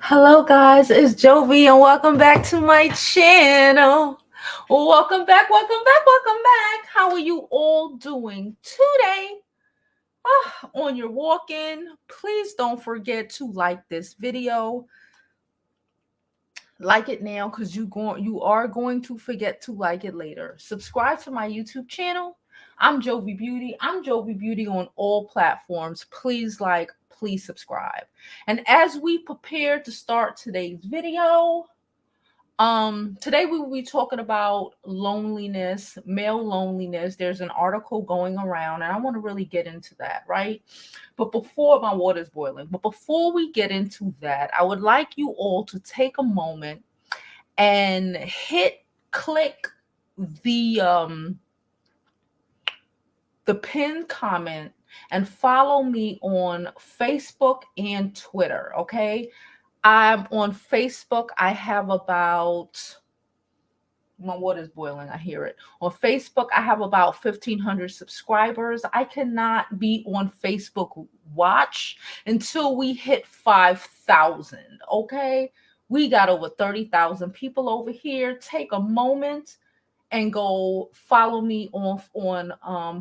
Hello guys, it's Jovi and welcome back to my channel. Welcome back, welcome back, welcome back. How are you all doing today? On your walk-in, please don't forget to like this video. Like it now because you are going to forget to like it later. Subscribe to my YouTube channel. I'm Jovi Beauty. I'm Jovi Beauty on all platforms. Please like, please subscribe. And as we prepare to start today's video, today we will be talking about loneliness, male loneliness. There's an article going around, and I want to really get into that, right? But before my water's boiling, but before we get into that, I would like you all to take a moment and click the pinned comment and follow me on Facebook and Twitter, okay? I'm on Facebook. I have about my water's boiling. I hear it. On Facebook, I have about 1,500 subscribers. I cannot be on Facebook Watch until we hit 5,000. Okay. We got over 30,000 people over here. Take a moment and go follow me on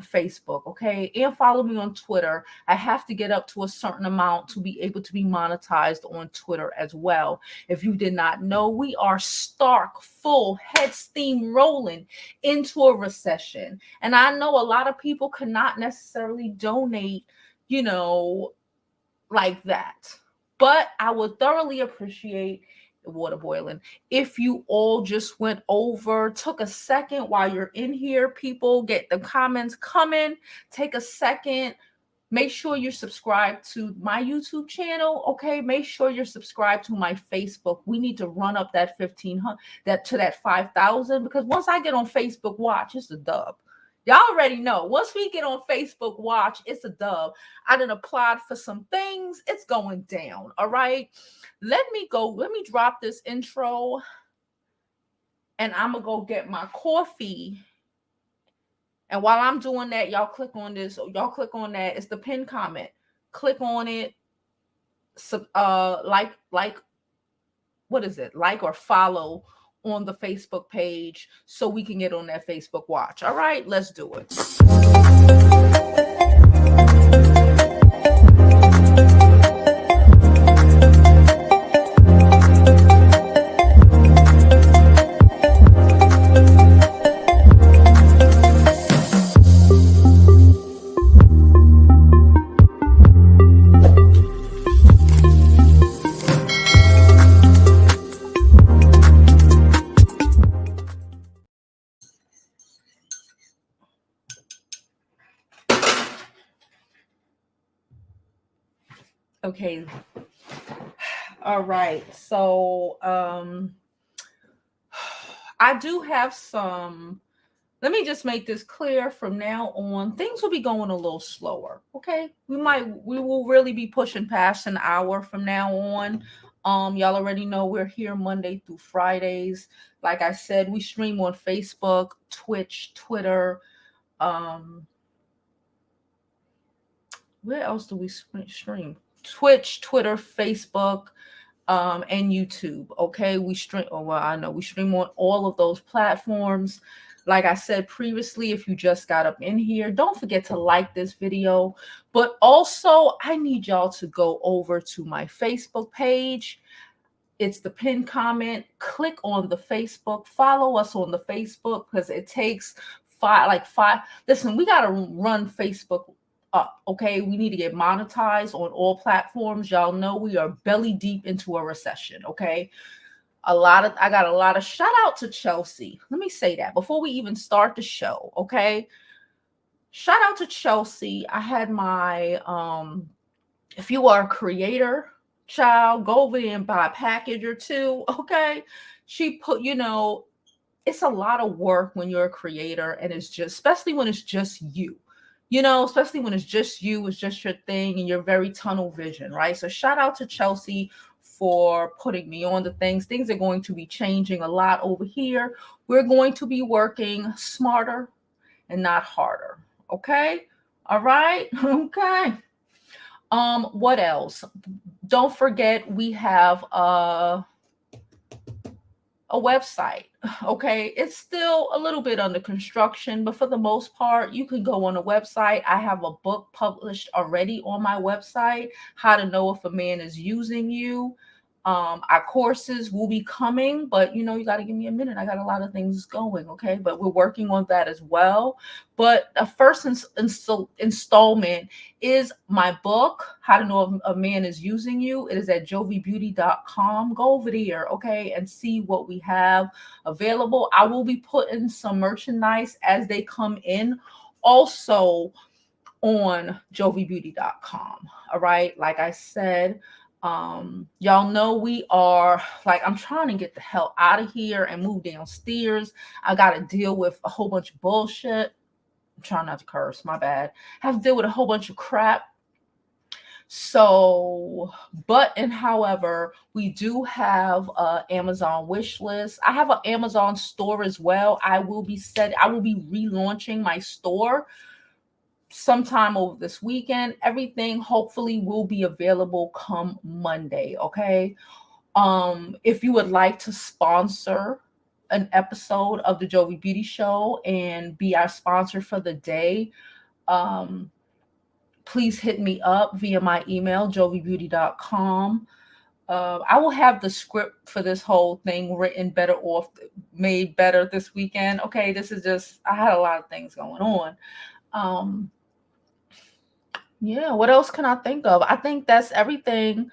Facebook, okay? And follow me on Twitter. I have to get up to a certain amount to be able to be monetized on Twitter as well. If you did not know, we are stark, full, head steam rolling into a recession. And I know a lot of people cannot necessarily donate, like that. But I would thoroughly appreciate water boiling. If you all just went over, took a second while you're in here, people, get the comments coming. Take a second. Make sure you're subscribed to my YouTube channel. Okay. Make sure you're subscribed to my Facebook. We need to run up that 1,500 to that 5,000, because once I get on Facebook Watch, it's a dub. Y'all already know. Once we get on Facebook Watch, it's a dub. I done applied for some things. It's going down. All right. Let me drop this intro, and I'm going to go get my coffee. And while I'm doing that, y'all click on this. Y'all click on that. It's the pinned comment. Click on it. What is it? Like or follow on the Facebook page so we can get on that Facebook Watch. All right, let's do it. Okay. All right. So I do have some. Let me just make this clear. From now on, things will be going a little slower. Okay. We will really be pushing past an hour from now on. Y'all already know we're here Monday through Fridays. Like I said, we stream on Facebook, Twitch, Twitter. Where else do we stream? Twitch, Twitter, Facebook, and YouTube. Okay, we stream. Oh, well, I know we stream on all of those platforms. Like I said previously, if you just got up in here, don't forget to like this video. But also, I need y'all to go over to my Facebook page. It's the pinned comment. Click on the Facebook. Follow us on the Facebook, because it takes five. Listen, we got to run Facebook up. Okay, we need to get monetized on all platforms. Y'all know we are belly deep into a recession. Okay, I got a lot of shout out to Chelsea. Let me say that before we even start the show. Okay, shout out to Chelsea. I had my if you are a creator, child, go over there and buy a package or two. Okay, she put, it's a lot of work when you're a creator, and it's just, especially when it's just you. Especially when it's just you, it's just your thing, and you're very tunnel vision, right? So shout out to Chelsea for putting me on the things. Things are going to be changing a lot over here. We're going to be working smarter and not harder. Okay. All right. Okay. What else? don't forget we have a website. Okay, it's still a little bit under construction, but for the most part, you can go on a website. I have a book published already on my website, How to Know If a Man is Using You. Our courses will be coming, but you got to give me a minute. I got a lot of things going, okay? But we're working on that as well. But the first installment is my book, How to Know If a Man is Using You. It is at jovibeauty.com. Go over there, okay, and see what we have available. I will be putting some merchandise as they come in also on jovibeauty.com. All right, like I said, y'all know we are, like, I'm trying to get the hell out of here and move downstairs. I got to deal with a whole bunch of bullshit. I'm trying not to curse, my bad. Have to deal with a whole bunch of crap. So, however, we do have a Amazon wish list. I have an Amazon store as well. I will be relaunching my store sometime over this weekend. Everything hopefully will be available come Monday, okay? If you would like to sponsor an episode of the Jovi Beauty Show and be our sponsor for the day, please hit me up via my email, jovibeauty.com. I will have the script for this whole thing made better this weekend. Okay, this is just, I had a lot of things going on. Yeah, what else can I think of? I think that's everything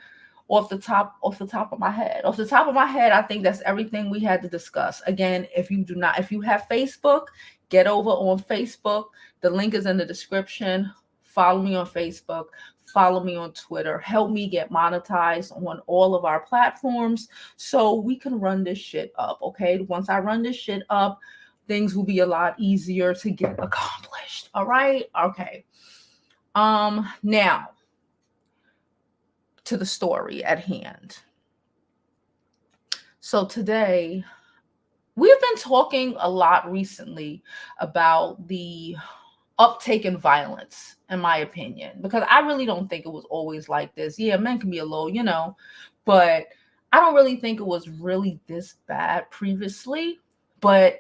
off the top of my head. Off the top of my head, I think that's everything we had to discuss. Again, if you have Facebook, get over on Facebook. The link is in the description. Follow me on Facebook. Follow me on Twitter. Help me get monetized on all of our platforms so we can run this shit up, okay? Once I run this shit up, things will be a lot easier to get accomplished. All right? Okay. Now to the story at hand. So today, we've been talking a lot recently about the uptake in violence, in my opinion, because I really don't think it was always like this. Yeah, men can be a little, but I don't really think it was really this bad previously. But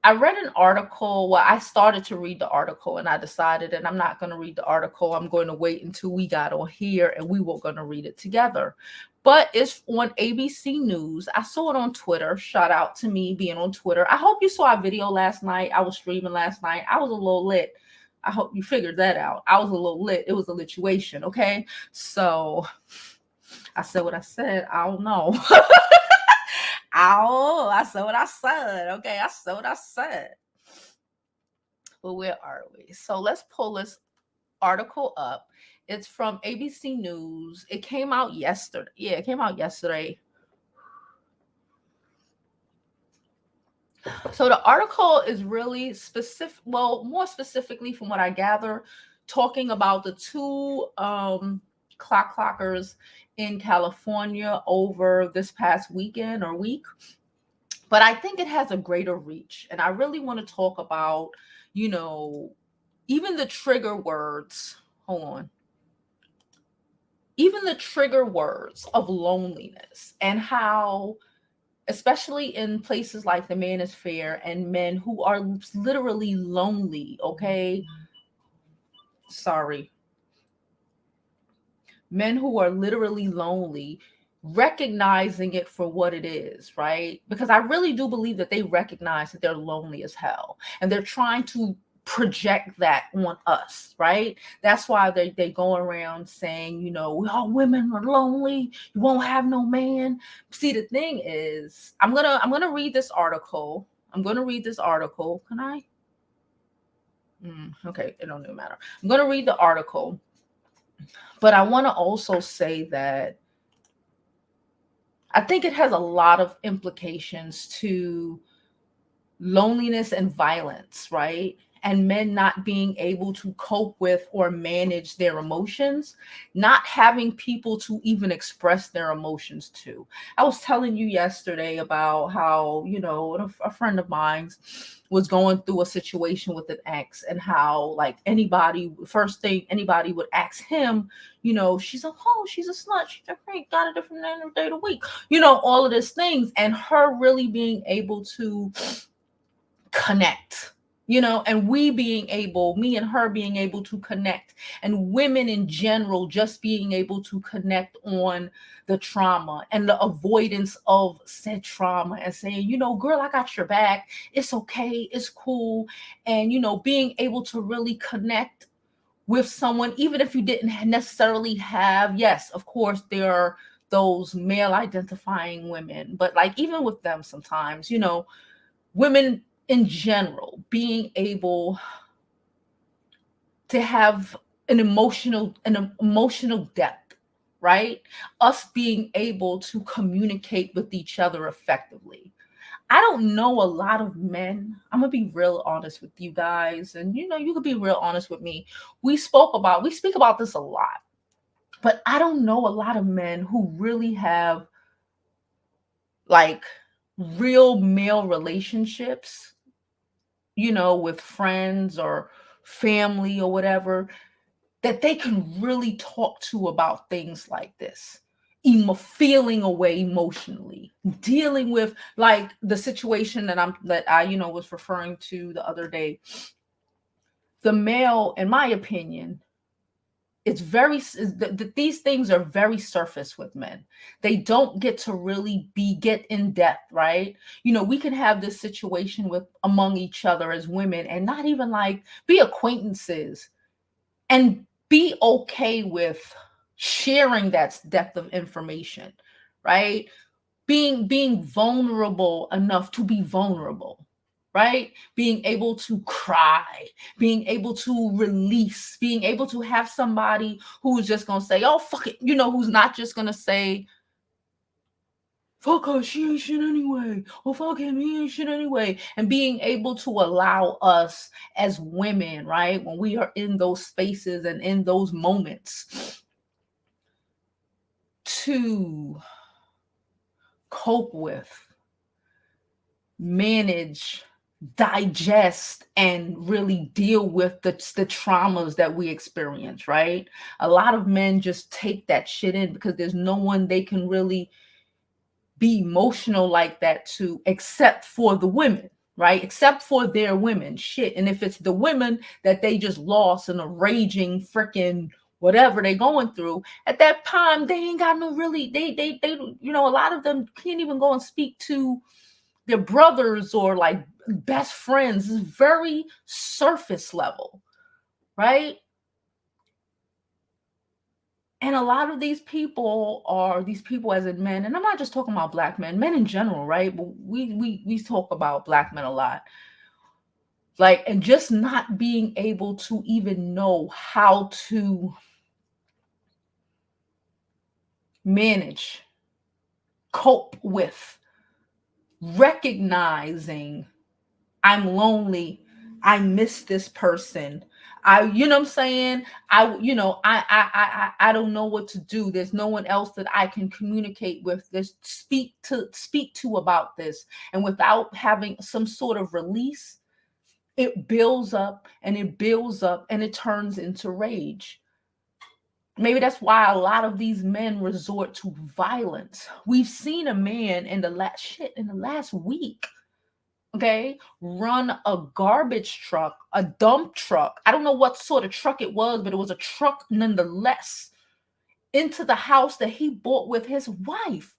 I read an article. Well, I started to read the article and I decided that I'm not going to read the article. I'm going to wait until we got on here and we were going to read it together. But it's on ABC News. I saw it on Twitter. Shout out to me being on Twitter. I hope you saw our video last night. I was streaming last night. I was a little lit. I hope you figured that out. I was a little lit. It was a lituation, okay? So I said what I said. I don't know. I said what I said. Okay, I said what I said. But where are we? So let's pull this article up. It's from ABC News. It came out yesterday. Yeah, it came out yesterday. So the article is really specific, well, more specifically from what I gather, talking about the two clockers in California over this past weekend or week. But I think it has a greater reach. And I really want to talk about, even the trigger words. Hold on. Even the trigger words of loneliness and how, especially in places like the Manosphere and men who are literally lonely, okay? Sorry. Men who are literally lonely, recognizing it for what it is, right? Because I really do believe that they recognize that they're lonely as hell. And they're trying to project that on us, right? That's why they go around saying, all women are lonely. You won't have no man. See, the thing is, I'm gonna read this article. I'm gonna read this article. Can I? Okay, it don't even matter. I'm gonna read the article, but I want to also say that I think it has a lot of implications to loneliness and violence, right? and men not being able to cope with or manage their emotions, not having people to even express their emotions to. I was telling you yesterday about how, a friend of mine was going through a situation with an ex, and how, like, first thing anybody would ask him, she's like, oh, she's a slut, she's a freak, got a different name every day of the week, all of these things, and her really being able to connect, and me and her being able to connect, and women in general just being able to connect on the trauma and the avoidance of said trauma, and saying, girl, I got your back, it's okay, it's cool, and being able to really connect with someone, even if you didn't necessarily have, yes, of course, there are those male identifying women, but like, even with them sometimes, women in general being able to have an emotional depth, right? Us being able to communicate with each other effectively. I don't know a lot of men. I'm gonna be real honest with you guys, and you could be real honest with me. We speak about this a lot, but I don't know a lot of men who really have, like, real male relationships, with friends or family or whatever, that they can really talk to about things like this. Feeling away emotionally, dealing with, like, the situation that I was referring to the other day. The male, in my opinion, these things are very surface with men. They don't get to really get in depth, right? We can have this situation with among each other as women, and not even, like, be acquaintances, and be okay with sharing that depth of information, right? Being vulnerable enough to be vulnerable, right? Being able to cry, being able to release, being able to have somebody who's just gonna say, oh, fuck it, who's not just gonna say, fuck her, she ain't shit anyway, or fuck him, he ain't shit anyway. And being able to allow us as women, right, when we are in those spaces and in those moments, to cope with, manage, digest, and really deal with the traumas that we experience, right? A lot of men just take that shit in because there's no one they can really be emotional like that to, except for the women, right? Except for their women. Shit. And if it's the women that they just lost in a raging freaking whatever they going through at that time, they ain't got no really, they a lot of them can't even go and speak to their brothers or, like, best friends. It's very surface level, right? And a lot of these people as in men, and I'm not just talking about black men in general, right? But we talk about black men a lot. Like, and just not being able to even know how to manage, cope with, recognizing, I'm lonely, I miss this person, you know what I'm saying? I don't know what to do. There's no one else that I can communicate with, this speak to about this. And without having some sort of release, it builds up and it builds up and it turns into rage. Maybe that's why a lot of these men resort to violence. We've seen a man in the last week, okay, run a garbage truck, a dump truck. I don't know what sort of truck it was, but it was a truck nonetheless, into the house that he bought with his wife.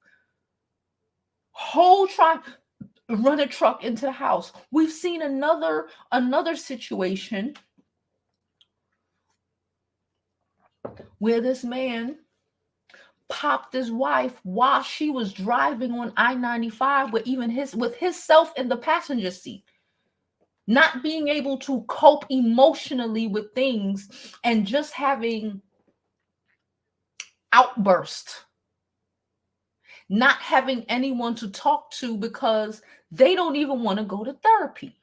Whole truck, run a truck into the house. We've seen another situation where this man popped his wife while she was driving on I-95 with himself in the passenger seat. Not being able to cope emotionally with things and just having outbursts, not having anyone to talk to because they don't even want to go to therapy.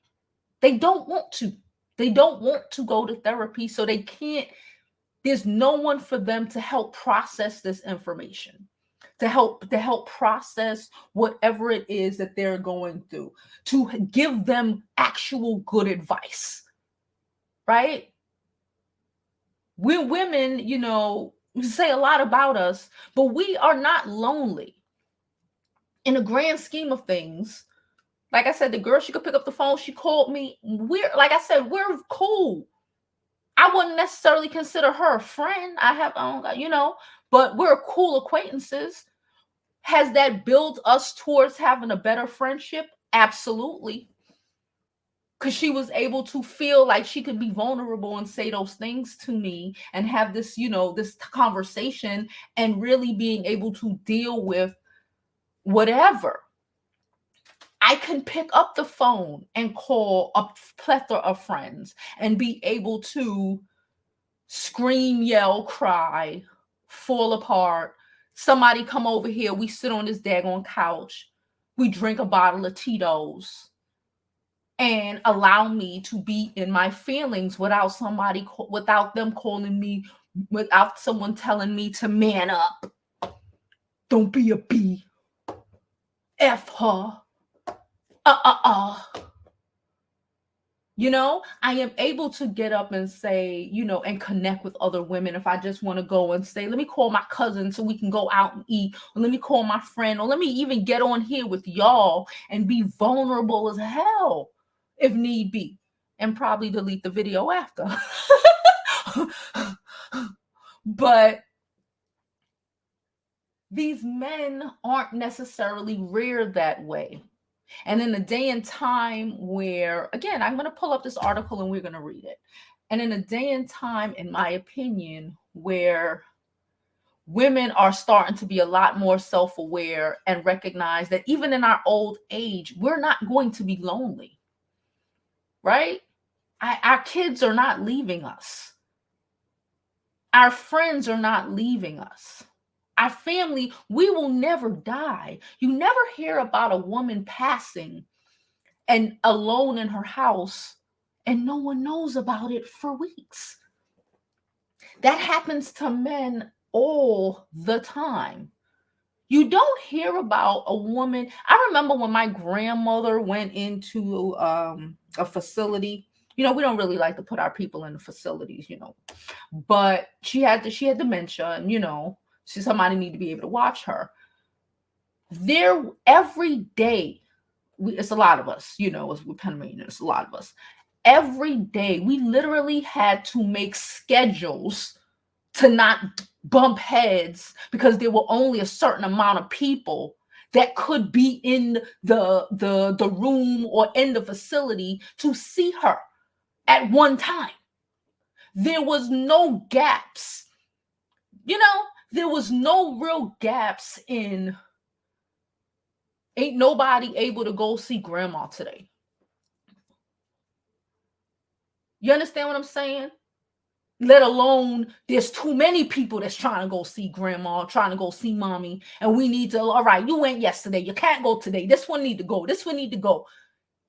They don't want to. They don't want to go to therapy, so they can't. There's no one for them to help process this information, to help process whatever it is that they're going through, to give them actual good advice, right? We women, say a lot about us, but we are not lonely. In the grand scheme of things, like I said, the girl, she could pick up the phone, she called me. Like I said, we're cool. I wouldn't necessarily consider her a friend. But we're cool acquaintances. Has that built us towards having a better friendship? Absolutely. Because she was able to feel like she could be vulnerable and say those things to me and have this, this conversation, and really being able to deal with whatever. I can pick up the phone and call a plethora of friends and be able to scream, yell, cry, fall apart. Somebody come over here, we sit on this daggone couch, we drink a bottle of Tito's, and allow me to be in my feelings without them calling me, without someone telling me to man up. Don't be a B. F her. I am able to get up and say, and connect with other women. If I just want to go and say, let me call my cousin so we can go out and eat, or let me call my friend, or let me even get on here with y'all and be vulnerable as hell if need be, and probably delete the video after. But these men aren't necessarily reared that way. And in a day and time where, again, I'm going to pull up this article and we're going to read it. And in a day and time, in my opinion, where women are starting to be a lot more self-aware and recognize that even in our old age, we're not going to be lonely, right? Our kids are not leaving us. Our friends are not leaving us. Our family, we will never die. You never hear about a woman passing and alone in her house and no one knows about it for weeks. That happens to men all the time. You don't hear about a woman. I remember when my grandmother went into a facility. We don't really like to put our people in the facilities, but she had dementia, and somebody need to be able to watch her. There, every day, it's a lot of us, as with Panamanian, it's a lot of us. Every day, we literally had to make schedules to not bump heads because there were only a certain amount of people that could be in the room or in the facility to see her at one time. There was no gaps. There was no real gaps in. Ain't nobody able to go see grandma today. You understand what I'm saying? Let alone there's too many people that's trying to go see grandma, trying to go see mommy, and we need to, all right, you went yesterday, you can't go today. This one need to go. This one need to go.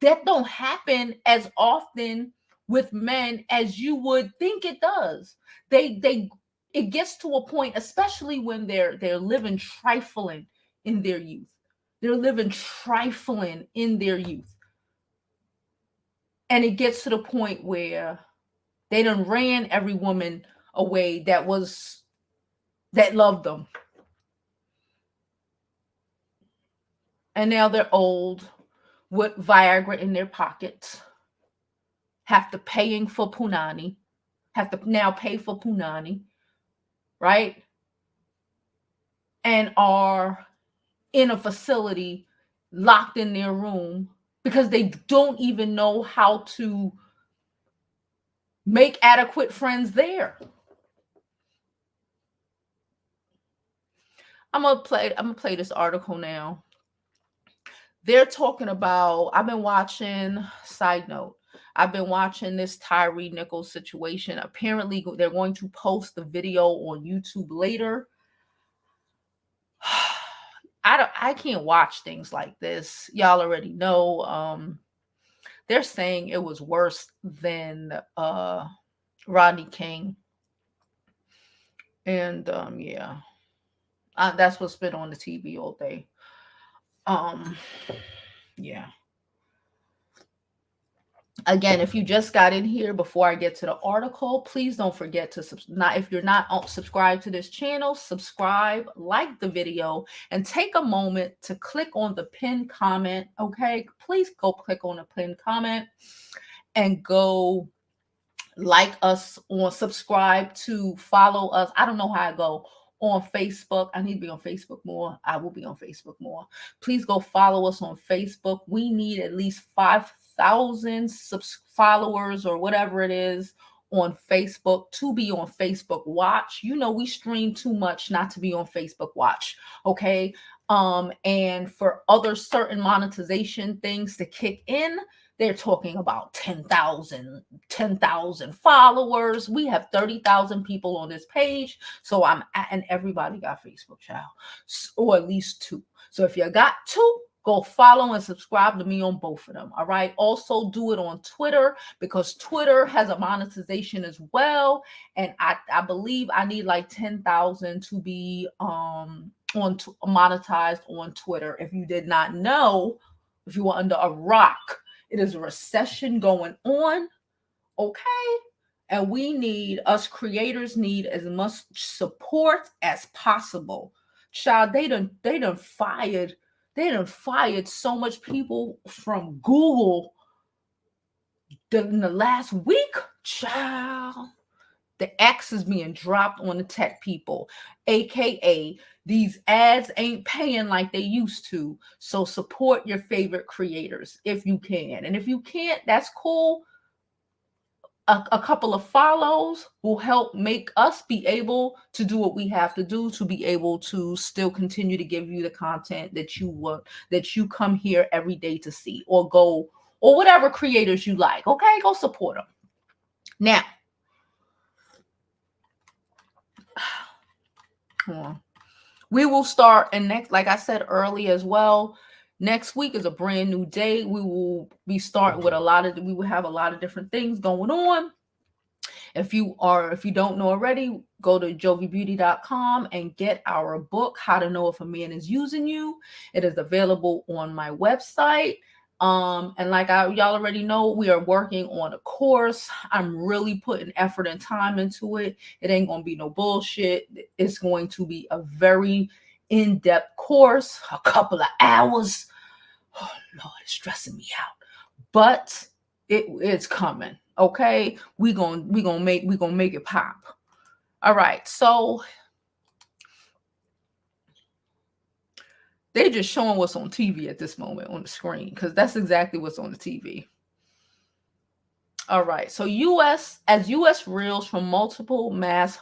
That don't happen as often with men as you would think it does. It gets to a point, especially when they're living trifling in their youth. They're living trifling in their youth. And it gets to the point where they done ran every woman away that loved them. And now they're old with Viagra in their pockets, have to paying for punani, have to now pay for punani, right? And are in a facility locked in their room because they don't even know how to make adequate friends there. I'm gonna play this article now. They're talking about, I've been watching, side note, I've been watching this Tyree Nichols situation. Apparently, they're going to post the video on YouTube later. I can't watch things like this. Y'all already know. they're saying it was worse than Rodney King. And yeah, that's what's been on the TV all day. Yeah. Again, if you just got in here before I get to the article, please don't forget to if you're not subscribed to this channel, subscribe, like the video, and take a moment to click on the pinned comment. Okay, please go click on the pinned comment and go like us on subscribe to follow us. I don't know how I go on Facebook. I need to be on Facebook more. I will be on Facebook more. Please go follow us on Facebook. We need at least 5,000 followers or whatever it is on Facebook to be on Facebook Watch. You know, we stream too much not to be on Facebook Watch. Okay. And for other certain monetization things to kick in, they're talking about 10,000 followers. We have 30,000 people on this page. So and everybody got Facebook, child, or at least 2. So if you got 2, go follow and subscribe to me on both of them. All right. Also do it on Twitter, because Twitter has a monetization as well. And I believe I need like 10,000 to be monetized on Twitter. If you did not know, if you were under a rock, it is a recession going on. Okay. And us creators need as much support as possible. Child, they done fired so much people from Google in the last week. Child, the X is being dropped on the tech people, aka these ads ain't paying like they used to. So support your favorite creators if you can. And if you can't, that's cool. A couple of follows will help make us be able to do what we have to do to be able to still continue to give you the content that you come here every day to see, or whatever creators you like. Okay, go support them. Now, we will start, and next, like I said earlier as well, next week is a brand new day. We will be starting with we will have a lot of different things going on. If you don't know already, go to jovibeauty.com and get our book, How to Know If a Man Is Using You. It is available on my website. And like y'all already know, we are working on a course. I'm really putting effort and time into it. It ain't going to be no bullshit. It's going to be a very in-depth course, a couple of hours. Oh Lord, it's stressing me out. But it's coming. Okay, we gonna make it pop. All right, so they're just showing what's on TV at this moment on the screen, because that's exactly what's on the TV. All right, so U.S. reels from multiple mass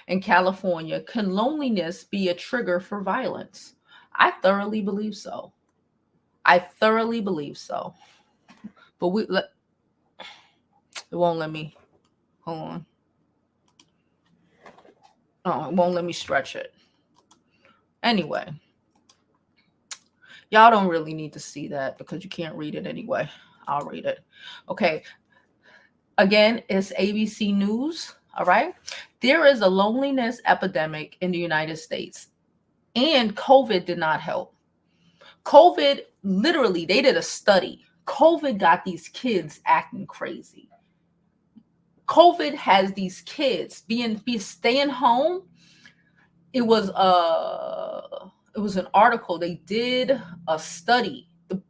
in California, can loneliness be a trigger for violence? I thoroughly believe so. But it won't let me. Hold on. Oh, it won't let me stretch it. Anyway, y'all don't really need to see that because you can't read it anyway. I'll read it. Okay. Again, it's ABC News. All right. There is a loneliness epidemic in the United States, and COVID did not help. COVID, literally, they did a study. COVID got these kids acting crazy. COVID has these kids staying home. It was an article. They did a study, the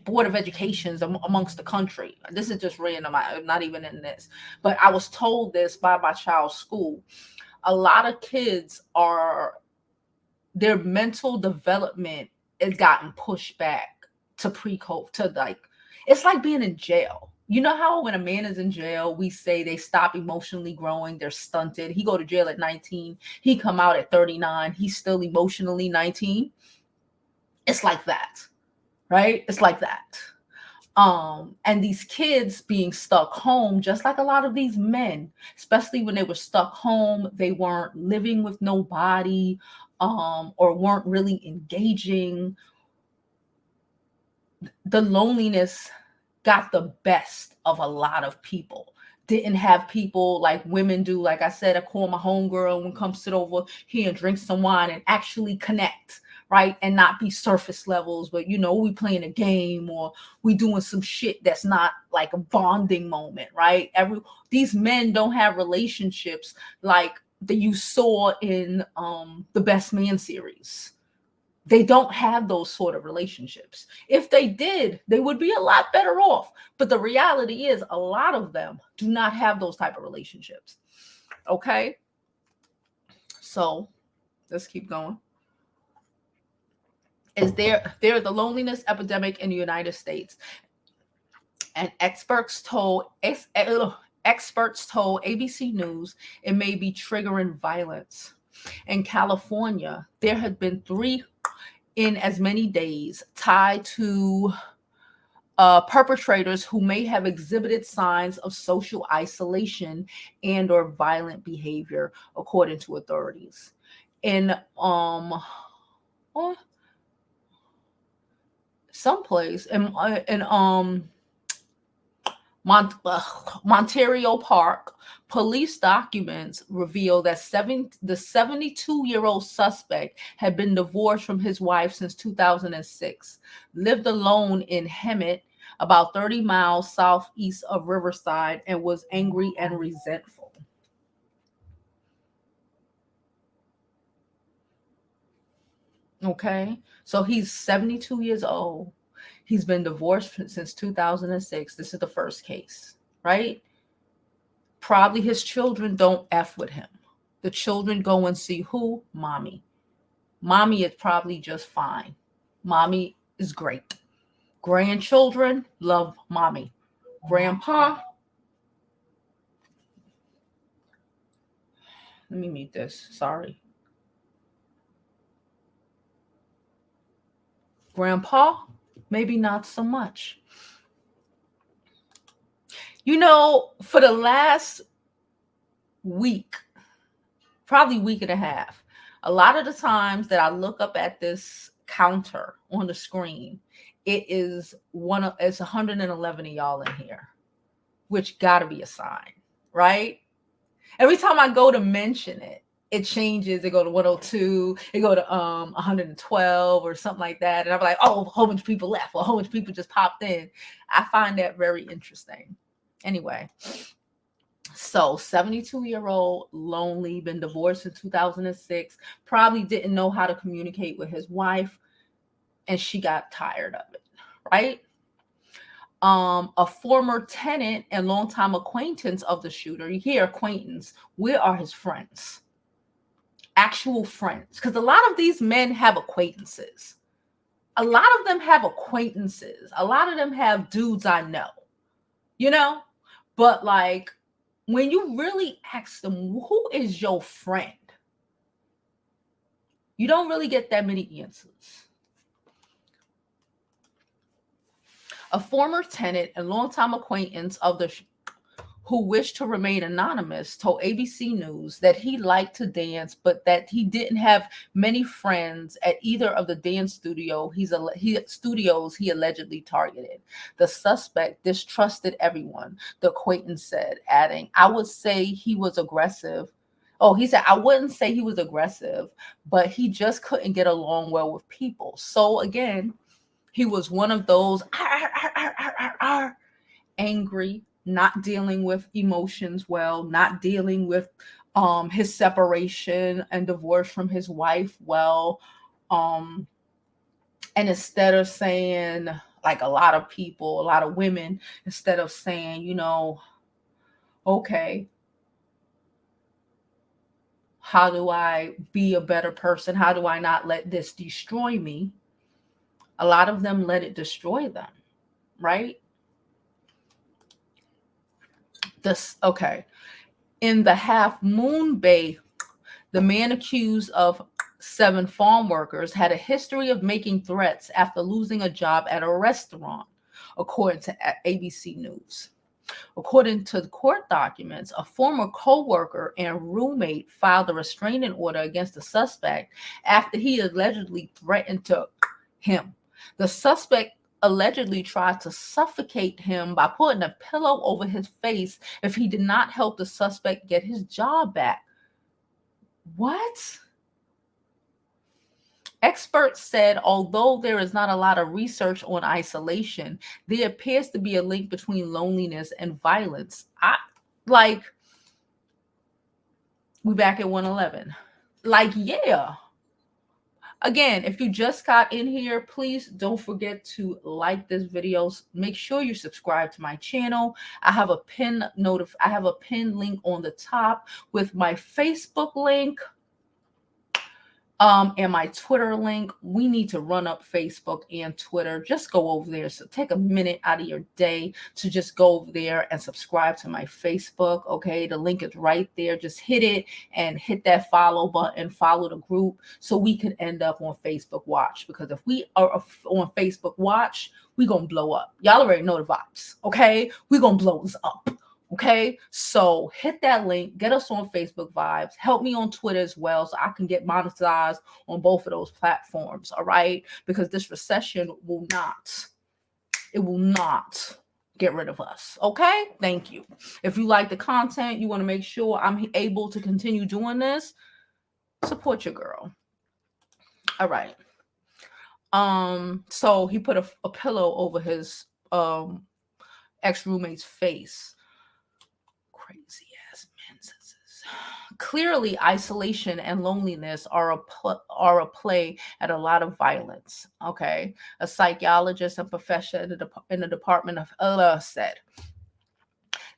Board of Educations amongst the country. This is just random. I'm not even in this, but I was told this by my child's school. A lot of kids their mental development has gotten pushed back to pre-COVID, it's like being in jail. You know how when a man is in jail, we say they stop emotionally growing, they're stunted. He go to jail at 19, he come out at 39, he's still emotionally 19. It's like that, right? It's like that. And these kids being stuck home, just like a lot of these men, especially when they were stuck home, they weren't living with nobody, or weren't really engaging. The loneliness got the best of a lot of people. Didn't have people like women do. Like I said, I call my homegirl and come sit over here and drink some wine and actually connect, right? And not be surface levels, but we playing a game or we doing some shit that's not like a bonding moment, right? These men don't have relationships like that you saw in the Best Man series. They don't have those sort of relationships. If they did, they would be a lot better off. But the reality is a lot of them do not have those type of relationships. Okay? So let's keep going. There the loneliness epidemic in the United States. And experts told ABC News it may be triggering violence. In California, there had been 3 in as many days tied to perpetrators who may have exhibited signs of social isolation and or violent behavior, according to authorities. In someplace in Monterey Park, police documents reveal that the 72-year-old suspect had been divorced from his wife since 2006, lived alone in Hemet, about 30 miles southeast of Riverside, and was angry and resentful. Okay, so he's 72 years old. He's been divorced since 2006. This is the first case, right? Probably his children don't F with him. The children go and see who? Mommy. Mommy is probably just fine. Mommy is great. Grandchildren love mommy. Grandpa, let me mute this. Sorry. Grandpa, maybe not so much. For the last week, probably week and a half, a lot of the times that I look up at this counter on the screen, it's 111 of y'all in here, which gotta be a sign, right? Every time I go to mention it, it changes. It go to 102, it go to 112 or something like that. And I'm like, oh, a whole bunch of people left, or a whole bunch of people just popped in. I find that very interesting. Anyway, so 72-year-old, lonely, been divorced in 2006, probably didn't know how to communicate with his wife, and she got tired of it, right? A former tenant and longtime acquaintance of the shooter, you hear acquaintance, where are his friends? Actual friends, because a lot of these men have acquaintances. A lot of them have acquaintances. A lot of them have dudes I know, but like when you really ask them, who is your friend? You don't really get that many answers. A former tenant and longtime acquaintance of the who wished to remain anonymous told ABC News that he liked to dance, but that he didn't have many friends at either of the dance studios he allegedly targeted. The suspect distrusted everyone, the acquaintance said, adding, I would say he was aggressive. Oh, he said, I wouldn't say he was aggressive, but he just couldn't get along well with people. So again, he was one of those angry, not dealing with emotions well, not dealing with his separation and divorce from his wife well. And instead of saying, like a lot of people, a lot of women, instead of saying, okay, how do I be a better person? How do I not let this destroy me? A lot of them let it destroy them, right? In the Half Moon Bay, the man accused of 7 farm workers had a history of making threats after losing a job at a restaurant, according to ABC News. According to the court documents, a former co-worker and roommate filed a restraining order against the suspect after he allegedly threatened to him. The suspect allegedly tried to suffocate him by putting a pillow over his face if he did not help the suspect get his job back. What? Experts said although there is not a lot of research on isolation, there appears to be a link between loneliness and violence. We back at 111. Yeah. Again, if you just got in here, please don't forget to like this video. Make sure you subscribe to my channel. I have a pin link on the top with my Facebook link and my Twitter link. We need to run up Facebook and Twitter. Just go over there. So take a minute out of your day to just go over there and subscribe to my Facebook. Okay, the link is right there. Just hit it and hit that follow button, follow the group so we can end up on Facebook Watch. Because if we are on Facebook Watch, we gonna blow up. Y'all already know the vibes. Okay, we gonna blow us up. Okay, so hit that link, get us on Facebook Vibes, help me on Twitter as well so I can get monetized on both of those platforms. All right, because this recession will not get rid of us. Okay, thank you. If you like the content, you want to make sure I'm able to continue doing this, support your girl. All right. So he put a pillow over his ex-roommate's face. Crazy ass menses. Clearly, isolation and loneliness are a play at a lot of violence. Okay, a psychologist and professor in the Department of said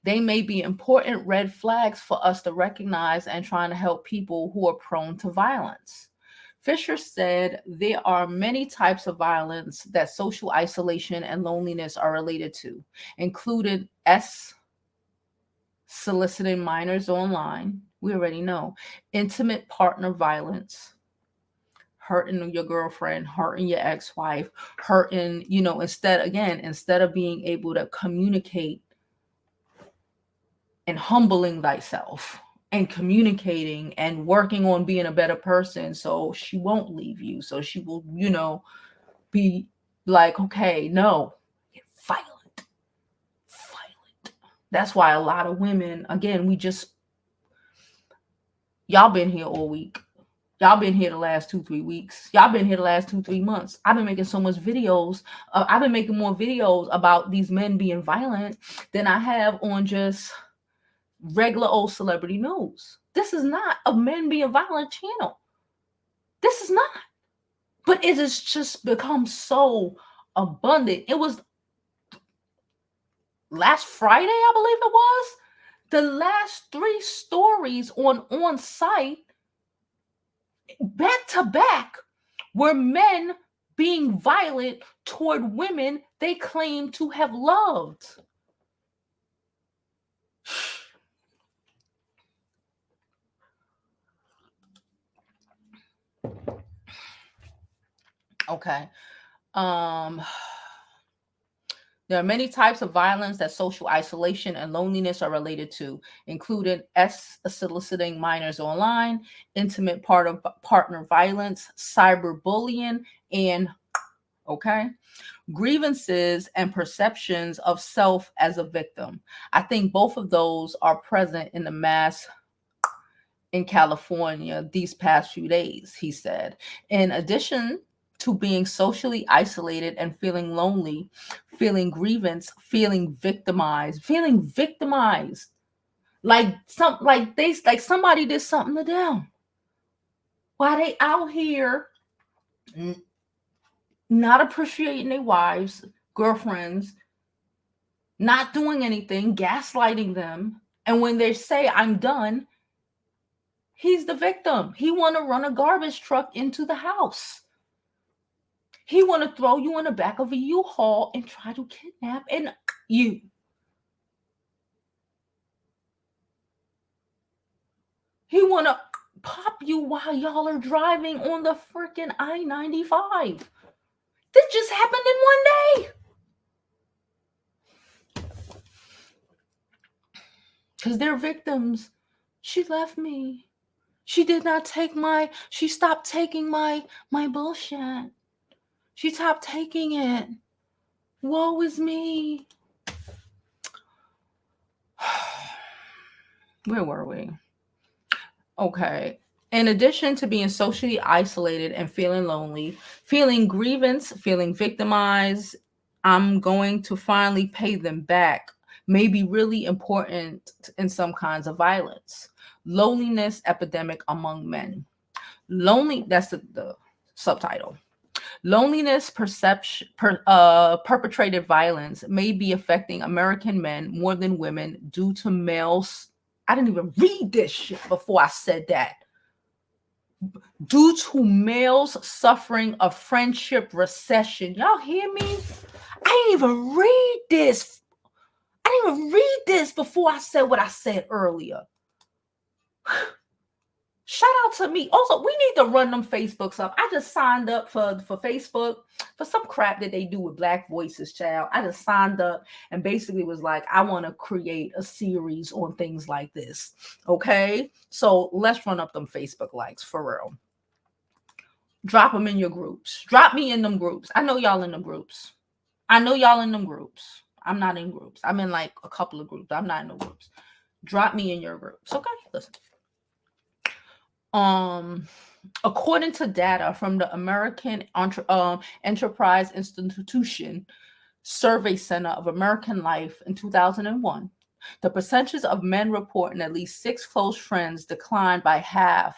they may be important red flags for us to recognize and trying to help people who are prone to violence. Fisher said there are many types of violence that social isolation and loneliness are related to, including soliciting minors online. We already know. Intimate partner violence, hurting your girlfriend, hurting your ex-wife, hurting, instead of being able to communicate and humbling thyself and communicating and working on being a better person so she won't leave you. So she will, be like, okay, no, get violent. That's why a lot of women, again, y'all been here all week. Y'all been here the last 2-3 weeks. Y'all been here the last 2-3 months. I've been making so much videos. I've been making more videos about these men being violent than I have on just regular old celebrity news. This is not a men being violent channel. This is not. But it has just become so abundant. It was last Friday, I believe it was. The last 3 stories on site back to back were men being violent toward women they claim to have loved. Okay. There are many types of violence that social isolation and loneliness are related to, including soliciting minors online, intimate partner violence, cyberbullying, and grievances and perceptions of self as a victim. I think both of those are present in the mass in California these past few days, he said. In addition to being socially isolated and feeling lonely, feeling grievance, feeling victimized, like somebody did something to them. While they out here not appreciating their wives, girlfriends, not doing anything, gaslighting them, and when they say I'm done, he's the victim. He want to run a garbage truck into the house. He want to throw you in the back of a U-Haul and try to kidnap you. He want to pop you while y'all are driving on the freaking I-95. This just happened in one day. Because they're victims. She left me. She stopped taking my bullshit. She stopped taking it. Woe is me. Where were we? Okay. In addition to being socially isolated and feeling lonely, feeling grievance, feeling victimized, I'm going to finally pay them back may be really important in some kinds of violence. Loneliness epidemic among men. That's the subtitle. Loneliness perpetrated violence may be affecting American men more than women due to males. I didn't even read this shit before I said that. Due to males suffering a friendship recession. Y'all hear me? I didn't even read this. I didn't even read this before I said what I said earlier. Shout out to me. Also, we need to run them Facebooks up. I just signed up for Facebook for some crap that they do with Black Voices, child. I just signed up and basically was like, I want to create a series on things like this. Okay? So let's run up them Facebook likes for real. Drop them in your groups. Drop me in them groups. I know y'all in them groups. I'm not in groups. I'm in like a couple of groups. I'm not in the groups. Drop me in your groups. Okay? Listen. According to data from the American Enterprise Institution Survey Center of American Life in 2001, the percentage of men reporting at least 6 close friends declined by half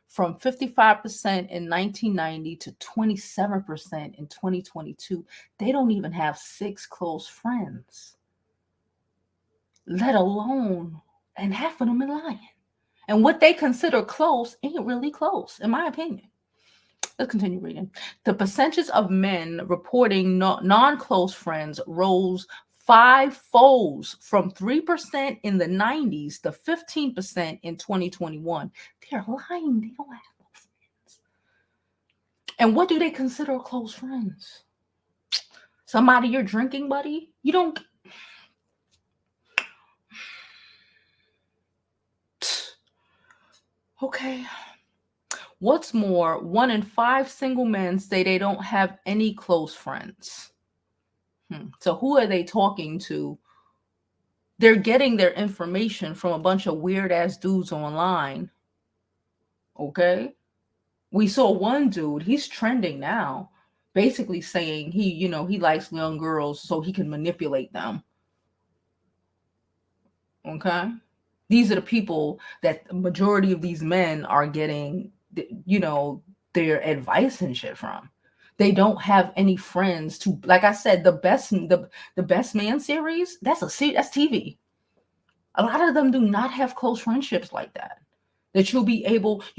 from 55% in 1990 to 27% in 2022. They don't even have 6 close friends, let alone, and half of them are lying. And what they consider close ain't really close, in my opinion. Let's continue reading. The percentage of men reporting non-close friends rose 5-fold from 3% in the 90s to 15% in 2021. They're lying. They don't have no friends. And what do they consider close friends? Somebody you're drinking buddy? You don't... Okay. What's more, 1 in 5 single men say they don't have any close friends. So who are they talking to? They're getting their information from a bunch of weird ass dudes online. Okay? We saw one dude, he's trending now, basically saying he likes young girls so he can manipulate them. Okay? These are the people that the majority of these men are getting, their advice and shit from. They don't have any friends to, like I said, the best man series, that's TV. A lot of them do not have close friendships like that. That you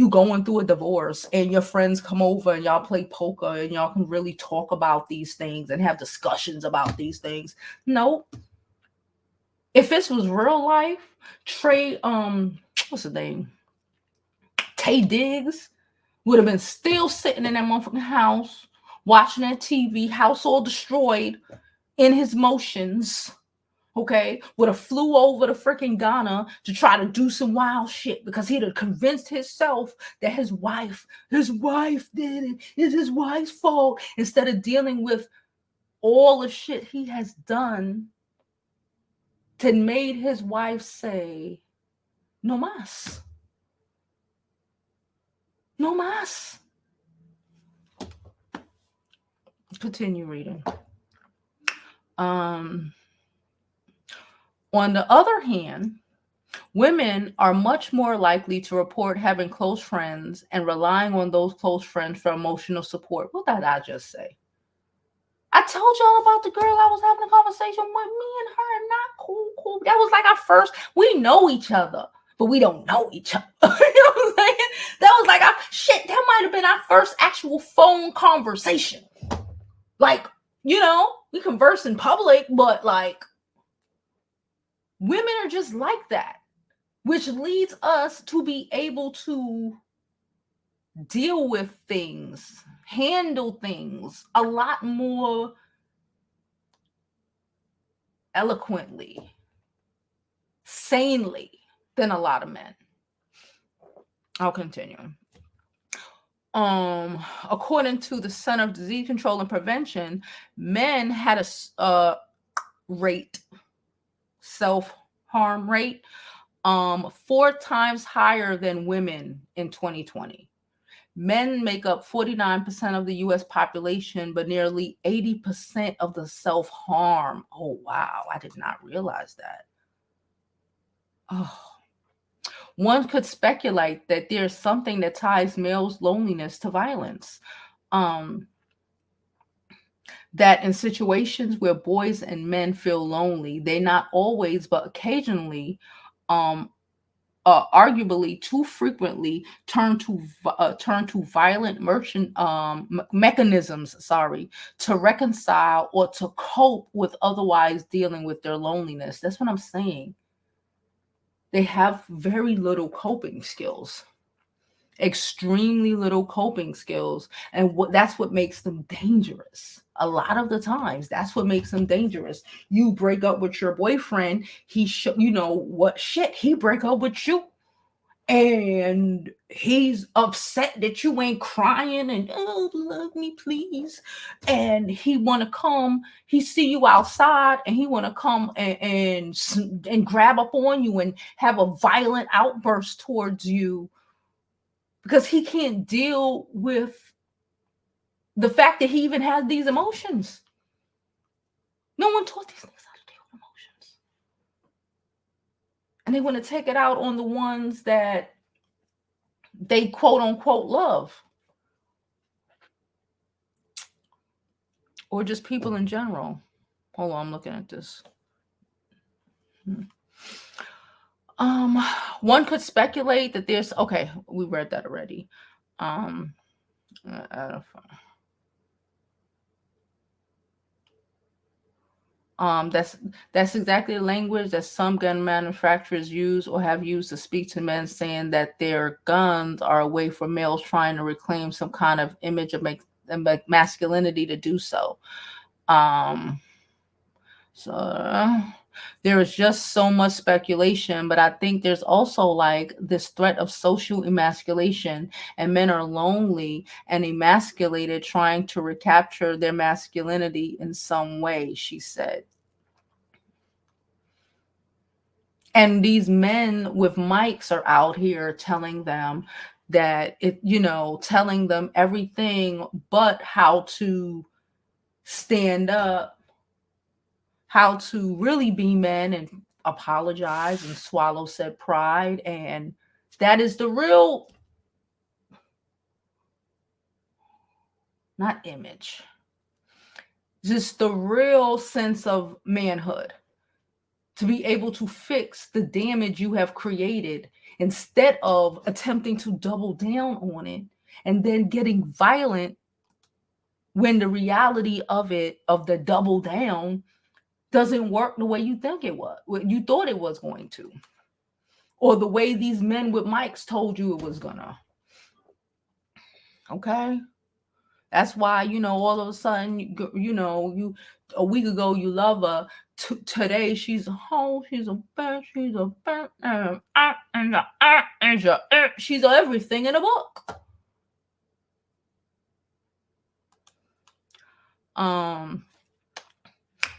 going through a divorce and your friends come over and y'all play poker and y'all can really talk about these things and have discussions about these things. No. If this was real life, what's his name? Tay Diggs would have been still sitting in that motherfucking house, watching that TV, house all destroyed, in his motions, okay, would have flew over to freaking Ghana to try to do some wild shit because he'd have convinced himself that his wife did it. It's his wife's fault, instead of dealing with all the shit he has done to made his wife say, no mas. No mas. Continue reading. On the other hand, women are much more likely to report having close friends and relying on those close friends for emotional support. What did I just say? I told y'all about the girl I was having a conversation with. Me and her are not cool. That was like our first, we know each other, but we don't know each other. You know what I'm saying? That was like, that might have been our first actual phone conversation. Like, we converse in public, but like, women are just like that, which leads us to be able to deal with things, handle things a lot more eloquently, sanely than a lot of men. I'll continue. According to the Center of Disease Control and Prevention, men had a rate, self-harm rate, 4 times higher than women in 2020. Men make up 49% of the US population, but nearly 80% of the self-harm. Oh, wow. I did not realize that. Oh. One could speculate that there's something that ties males' loneliness to violence. That in situations where boys and men feel lonely, they not always, but occasionally, arguably too frequently, turn to violent mechanisms, to reconcile or to cope with otherwise dealing with their loneliness. That's what I'm saying. They have very little coping skills. Extremely little coping skills, and that's what makes them dangerous. A lot of the times that's what makes them dangerous. You break up with your boyfriend, he he break up with you, and he's upset that you ain't crying and, oh, love me please, and he want to come, he see you outside and he want to come and grab up on you and have a violent outburst towards you, because he can't deal with the fact that he even has these emotions. No one taught these niggas how to deal with emotions. And they want to take it out on the ones that they quote unquote love. Or just people in general. Hold on, I'm looking at this. One could speculate that there's, okay, we read that already. That's exactly the language that some gun manufacturers use or have used to speak to men, saying that their guns are a way for males trying to reclaim some kind of image of masculinity to do so. There is just so much speculation, but I think there's also like this threat of social emasculation, and men are lonely and emasculated, trying to recapture their masculinity in some way, she said. And these men with mics are out here telling them that telling them everything but how to stand up, how to really be men and apologize and swallow said pride. And that is the real, not image, just the real sense of manhood, to be able to fix the damage you have created instead of attempting to double down on it and then getting violent when the reality of the double down doesn't work the way you think it was, what you thought it was going to, or the way these men with mics told you it was gonna. Okay? That's why, all of a sudden, you a week ago you love her. Today she's a hoe, she's a bitch, she's a she's everything in a book.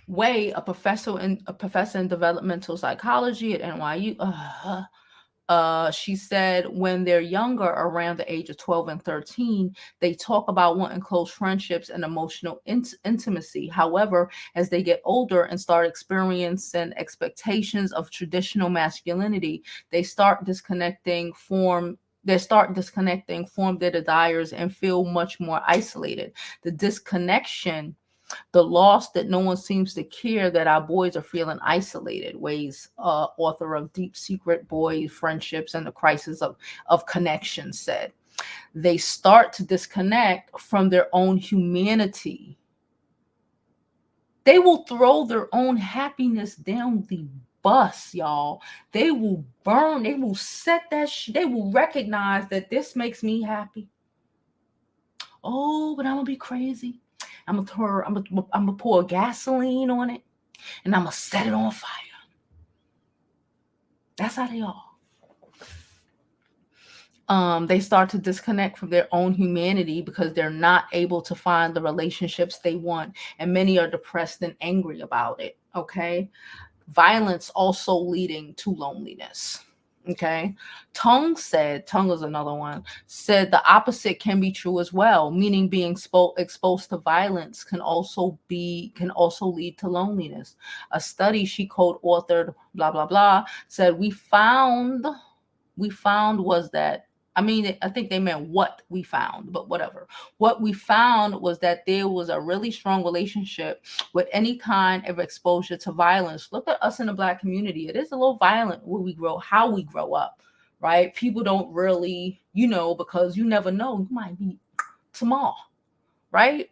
Way, a professor in developmental psychology at NYU, she said when they're younger, around the age of 12 and 13, they talk about wanting close friendships and emotional intimacy. However, as they get older and start experiencing expectations of traditional masculinity, they start disconnecting, form their desires, and feel much more isolated. The disconnection, the loss that no one seems to care that our boys are feeling isolated, Ways, author of Deep Secret Boy Friendships and the Crisis of Connection, said. They start to disconnect from their own humanity. They will throw their own happiness down the bus, y'all. They will burn. They will set that they will recognize that this makes me happy. Oh, but I'm gonna be crazy. I'm gonna pour gasoline on it, and I'm gonna set it on fire. That's how they are. They start to disconnect from their own humanity because they're not able to find the relationships they want. And many are depressed and angry about it. Okay. Violence also leading to loneliness. Okay. Tongue is another one, said the opposite can be true as well, meaning being exposed to violence can also lead to loneliness. A study she co-authored, blah, blah, blah, said we found was that, I think they meant what we found, but whatever. What we found was that there was a really strong relationship with any kind of exposure to violence. Look at us in the Black community. It is a little violent how we grow up, right? People don't really, because you never know, you might be tomorrow, right?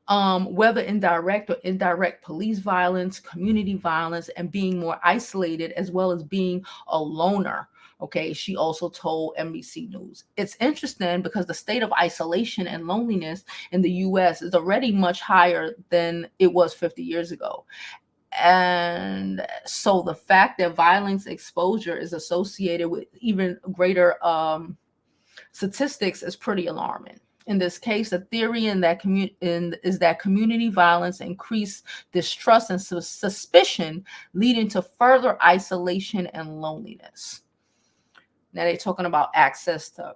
Whether indirect or indirect police violence, community violence, and being more isolated, as well as being a loner. Okay, she also told NBC News. It's interesting because the state of isolation and loneliness in the US is already much higher than it was 50 years ago. And so the fact that violence exposure is associated with even greater statistics is pretty alarming. In this case, the theory is that community violence increase distrust and suspicion, leading to further isolation and loneliness. Now they're talking about access to,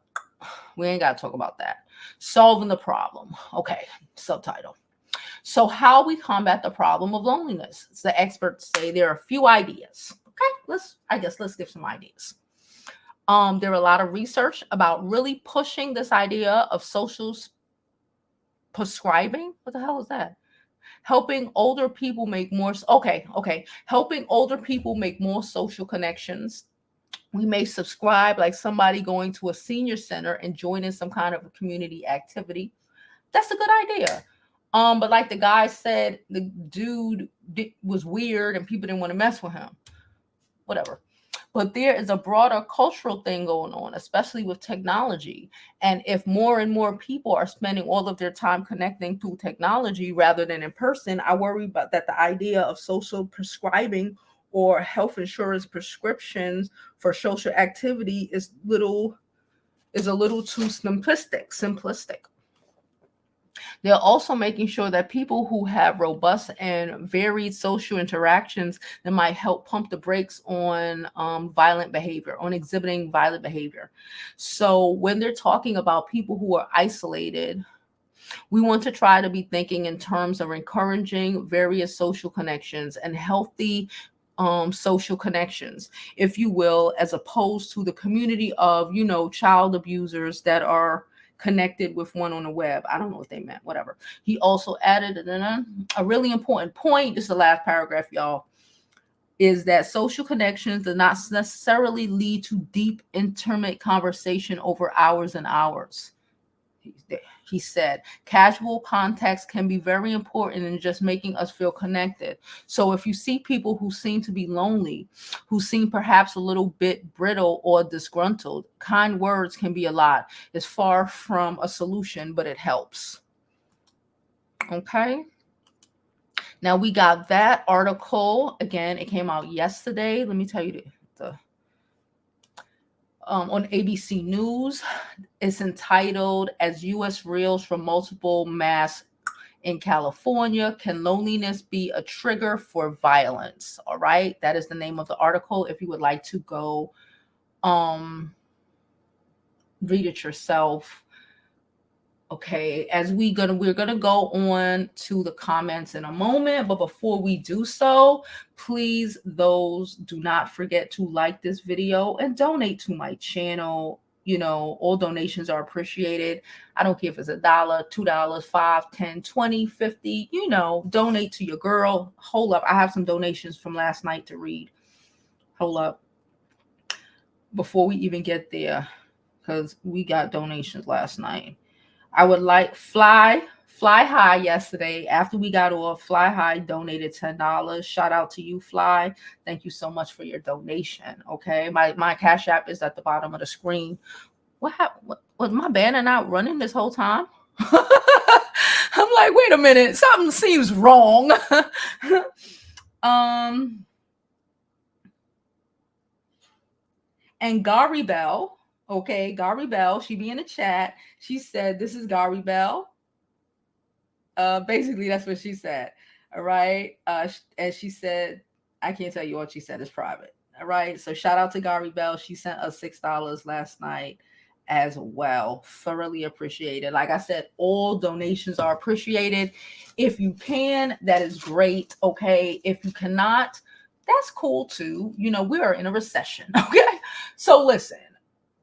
we ain't got to talk about that. Solving the problem. Okay, subtitle. So how we combat the problem of loneliness. So the experts say there are a few ideas. Okay, let's give some ideas. There are a lot of research about really pushing this idea of social prescribing. What the hell is that? Helping older people make more. Helping older people make more social connections. We may subscribe, like somebody going to a senior center and joining some kind of a community activity. That's a good idea. But like the guy said, the dude was weird and people didn't want to mess with him. Whatever. But there is a broader cultural thing going on, especially with technology. And if more and more people are spending all of their time connecting through technology rather than in person, I worry about that the idea of social prescribing or health insurance prescriptions for social activity is a little too simplistic. They're also making sure that people who have robust and varied social interactions that might help pump the brakes on violent behavior, on exhibiting violent behavior. So when they're talking about people who are isolated, we want to try to be thinking in terms of encouraging various social connections and healthy social connections, if you will, as opposed to the community of, child abusers that are connected with one on the web. I don't know what they meant, whatever. He also added a really important point. This is the last paragraph, y'all, is that social connections do not necessarily lead to deep, intimate conversation over hours and hours. He said, casual context can be very important in just making us feel connected. So if you see people who seem to be lonely, who seem perhaps a little bit brittle or disgruntled, kind words can be a lot. It's far from a solution, but it helps. Okay. Now we got that article. Again, it came out yesterday. Let me tell you on ABC News. It's entitled, As U.S. Reels from Multiple Mass in California, Can Loneliness Be a Trigger for Violence? All right. That is the name of the article. If you would like to go read it yourself. Okay, we're gonna go on to the comments in a moment, but before we do so, please, those do not forget to like this video and donate to my channel. All donations are appreciated. I don't care if it's $1, $2, $5, $10, $20, $50, donate to your girl. Hold up, I have some donations from last night to read. Hold up, before we even get there, because we got donations last night. I would like Fly High yesterday. After we got off, Fly High donated $10. Shout out to you, Fly. Thank you so much for your donation. Okay, my Cash App is at the bottom of the screen. What happened? Was my banner not running this whole time? I'm like, wait a minute, something seems wrong. And Gary Bell Okay, Gary Bell. She be in the chat. She said, "This is Gary Bell." Basically, that's what she said. All right. And she said, I can't tell you what she said. It's private. All right. So shout out to Gary Bell. She sent us $6 last night as well. Thoroughly appreciated. Like I said, all donations are appreciated. If you can, that is great. Okay. If you cannot, that's cool too. You know, we are in a recession. Okay. So listen,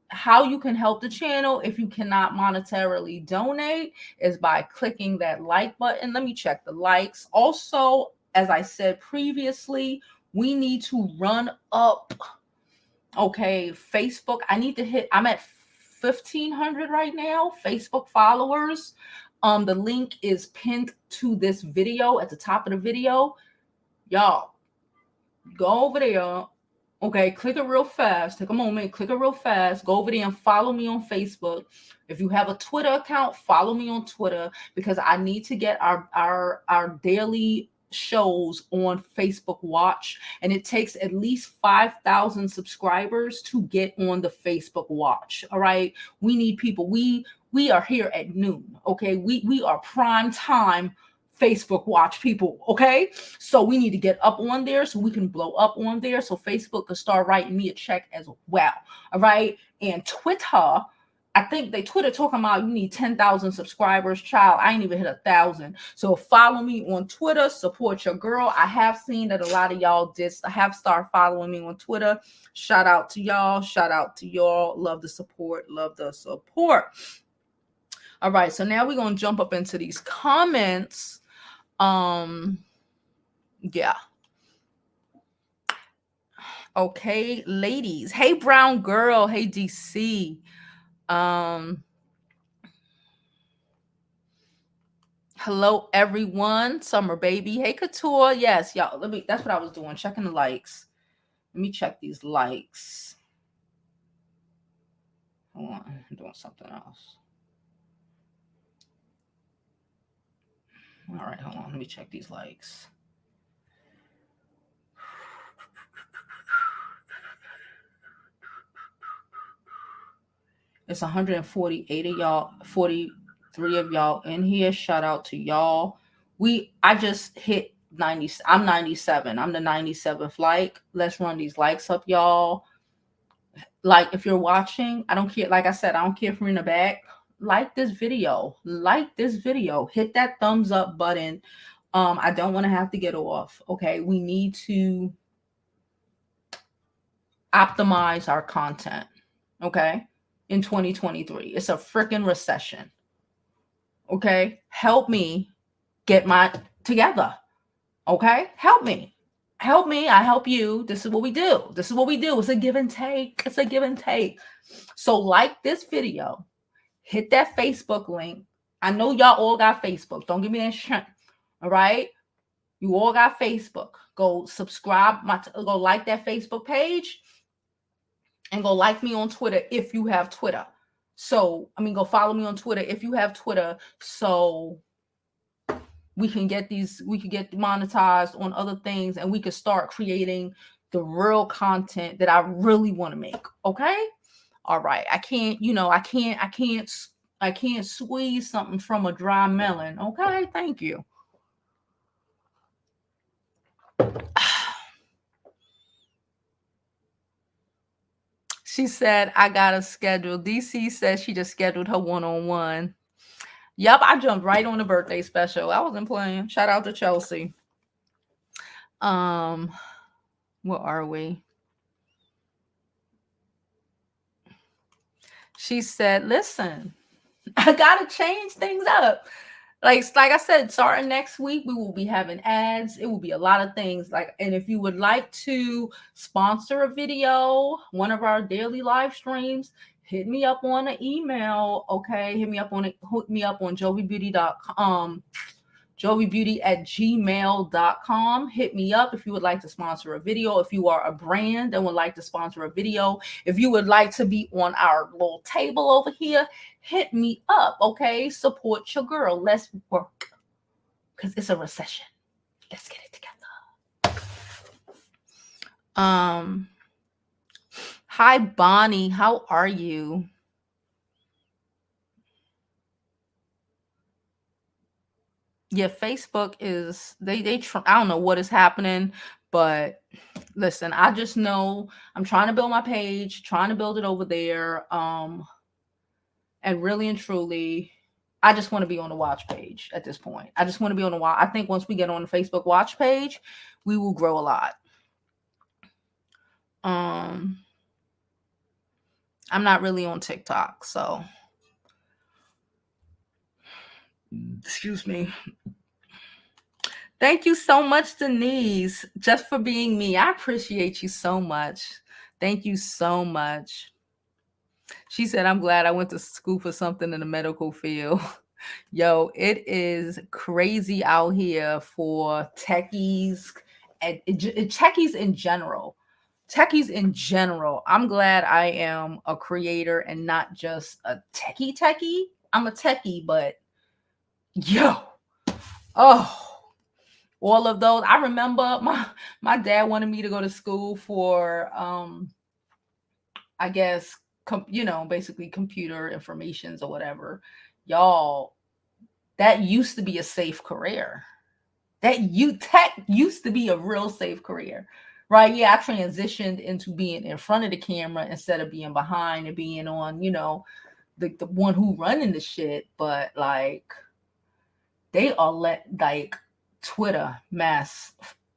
how you can help the channel if you cannot monetarily donate is by clicking that like button. Let me check the likes. Also, as I said previously, we need to run up, okay, Facebook. I need to hit, I'm at 1,500 right now, Facebook followers. The link is pinned to this video at the top of the video. Y'all, go over there. Okay, click it real fast. Take a moment, click it real fast. Go over there and follow me on Facebook. If you have a Twitter account, follow me on Twitter because I need to get our daily shows on Facebook Watch, and it takes at least 5,000 subscribers to get on the Facebook Watch. All right, we need people. We are here at noon. Okay, we are prime time Facebook Watch people. Okay, so we need to get up on there so we can blow up on there so Facebook can start writing me a check as well. All right, and Twitter, I think they Twitter talking about you need 10,000 subscribers. Child, I ain't even hit 1,000. So follow me on Twitter, support your girl. I have seen that a lot of y'all have started following me on Twitter. Shout out to y'all. Shout out to y'all. Love the support. Love the support. All right, so now we're gonna jump up into these comments. Yeah. Okay, ladies. Hey, brown girl. Hey, DC. Hello, everyone. Summer baby. Hey, Couture. Yes, y'all. That's what I was doing. Checking the likes. Let me check these likes. Hold on. I'm doing something else. All right, hold on. Let me check these likes. It's 148 of y'all, 43 of y'all in here. Shout out to y'all. I just hit 90. I'm 97. I'm the 97th like. Let's run these likes up, y'all. Like, if you're watching, I don't care. Like I said, I don't care if you're in the back. Like this video. Like this video. Hit that thumbs up button. I don't want to have to get off. Okay. We need to optimize our content. Okay. In 2023. It's a freaking recession. Okay. Help me get my together. Okay. Help me. Help me. I help you. This is what we do. This is what we do. It's a give and take. It's a give and take. So like this video, hit that Facebook link. I know y'all all got Facebook. Don't give me that shit. All right. You all got Facebook. Go subscribe. Go like that Facebook page. And go like me on Twitter if you have Twitter. So, go follow me on Twitter if you have Twitter. So we can get monetized on other things and we can start creating the real content that I really want to make. Okay. All right. I can't squeeze something from a dry melon. Okay. Thank you. She said, I got a schedule. DC says she just scheduled her one-on-one. Yep, I jumped right on the birthday special. I wasn't playing. Shout out to Chelsea. Where are we? She said, listen, I gotta change things up. Like I said, starting next week, we will be having ads. It will be a lot of things. And if you would like to sponsor a video, one of our daily live streams, hit me up on an email. Okay, hit me up on jovibeauty.com. jovibeauty@gmail.com. Hit me up if you would like to sponsor a video. If you are a brand and would like to sponsor a video, if you would like to be on our little table over here, hit me up. Okay, support your girl. Let's work because it's a recession. Let's get it together. Hi, Bonnie. How are you? Yeah, Facebook is I don't know what is happening, but listen, I just know I'm trying to build my page, trying to build it over there. And really and truly, I just want to be on the watch page at this point. I just want to be on the watch. I think once we get on the Facebook watch page, we will grow a lot. Um, I'm not really on TikTok, so excuse me. Thank you so much, Denise, just for being me. I appreciate you so much. Thank you so much. She said, I'm glad I went to school for something in the medical field. Yo, it is crazy out here for techies and techies in general. Techies in general. I'm glad I am a creator and not just a techie. I'm a techie, but yo, oh, all of those. I remember my dad wanted me to go to school for I guess basically computer informations or whatever. Y'all, that used to be a safe career. Tech used to be a real safe career. Right? Yeah, I transitioned into being in front of the camera instead of being behind and being on, the one who running the shit, but like they are like Twitter mass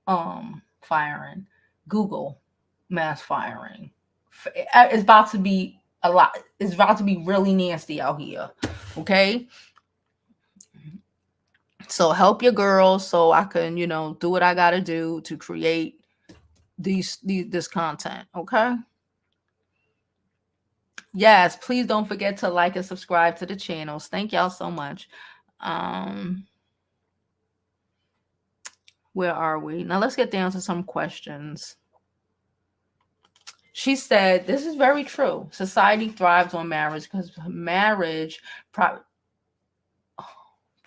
firing, Google mass firing. It's about to be a lot. It's about to be really nasty out here. Okay. So help your girls so I can, do what I gotta do to create this content. Okay. Yes, please don't forget to like and subscribe to the channels. Thank y'all so much. Um, where are we? Now let's get down to some questions. She said, this is very true. Society thrives on marriage because marriage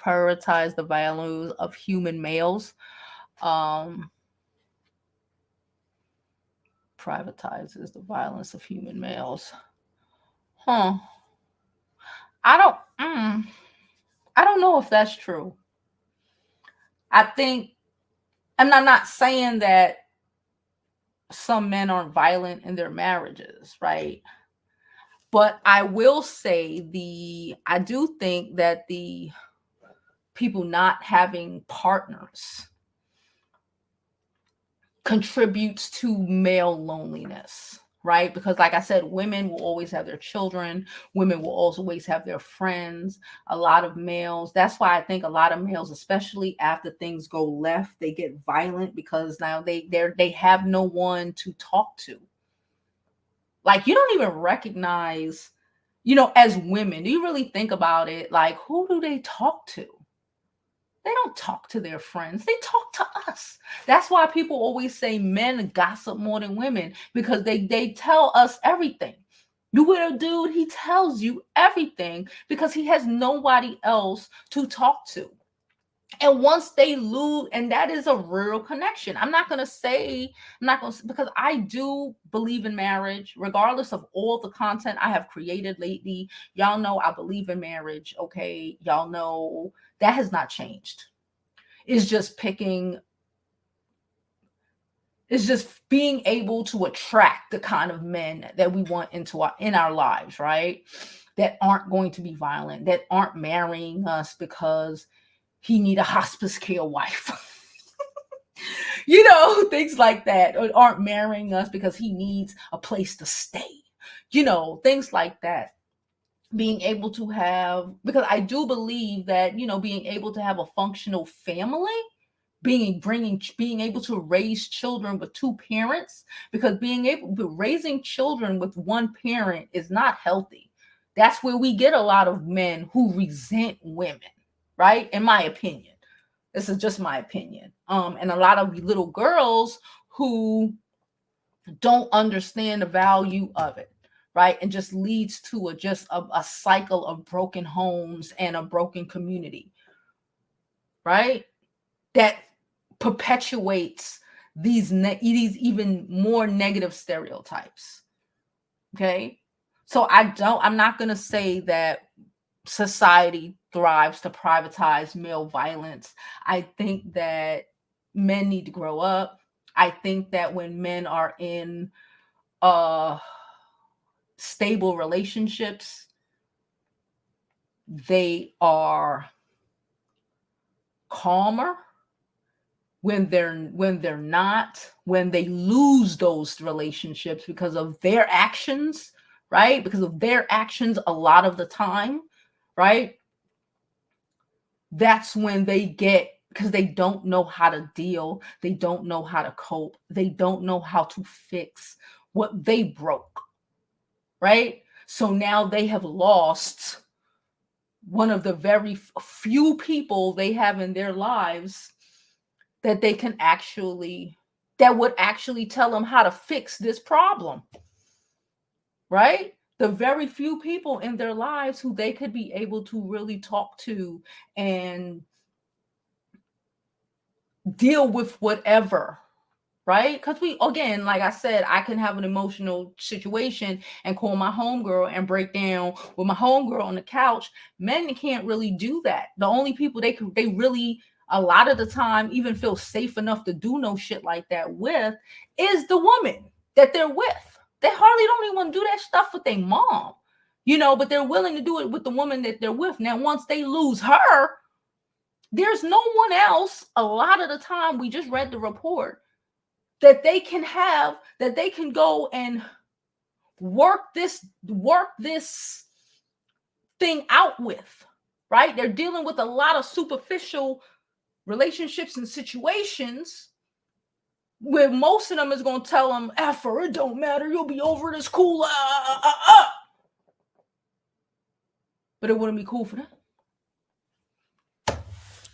prioritize the values of human males. Privatizes the violence of human males. Huh. I don't know if that's true. I think, and I'm not saying that some men aren't violent in their marriages, right? But I will say I do think that the people not having partners contributes to male loneliness, right? Because like I said, women will always have their children, women will always have their friends. A lot of males, that's why I think a lot of males, especially after things go left, they get violent because now they have no one to talk to. Like, you don't even recognize, as women, do you really think about it? Like, who do they talk to? They don't talk to their friends. They talk to us. That's why people always say men gossip more than women, because they tell us everything. You with a dude, he tells you everything because he has nobody else to talk to. And once they lose, and that is a real connection. I'm not going to, because I do believe in marriage, regardless of all the content I have created lately. Y'all know I believe in marriage. Okay. Y'all know that has not changed. It's just being able to attract the kind of men that we want in our lives, right? That aren't going to be violent, that aren't marrying us because he need a hospice care wife. Things like that. Or aren't marrying us because he needs a place to stay. Things like that. Being able to have, because I do believe that, being able to have a functional family, being able to raise children with two parents, because raising children with one parent is not healthy. That's where we get a lot of men who resent women, right? In my opinion. This is just my opinion. And a lot of little girls who don't understand the value of it, right? And just leads to a cycle of broken homes and a broken community, right? That perpetuates these even more negative stereotypes. Okay. So I'm not going to say that society thrives to privatize male violence. I think that men need to grow up. I think that when men are in stable relationships, they are calmer. When they're not, when they lose those relationships because of their actions, right? Because of their actions a lot of the time, right? That's when they get, because they don't know how to deal, they don't know how to cope, they don't know how to fix what they broke, right? So now they have lost one of the very few people they have in their lives that they can actually, that would actually tell them how to fix this problem, right? The very few people in their lives who they could be able to really talk to and deal with whatever, right? Because we, again, like I said, I can have an emotional situation and call my homegirl and break down with my homegirl on the couch. Men can't really do that. The only people they really, a lot of the time, even feel safe enough to do no shit like that with is the woman that they're with. They hardly don't even want to do that stuff with their mom, but they're willing to do it with the woman that they're with. Now, once they lose her, there's no one else. A lot of the time, we just read the report that they can have, that they can go and work this thing out with, right? They're dealing with a lot of superficial relationships and situations where most of them is going to tell them, "After it don't matter, you'll be over this cool." But it wouldn't be cool for them.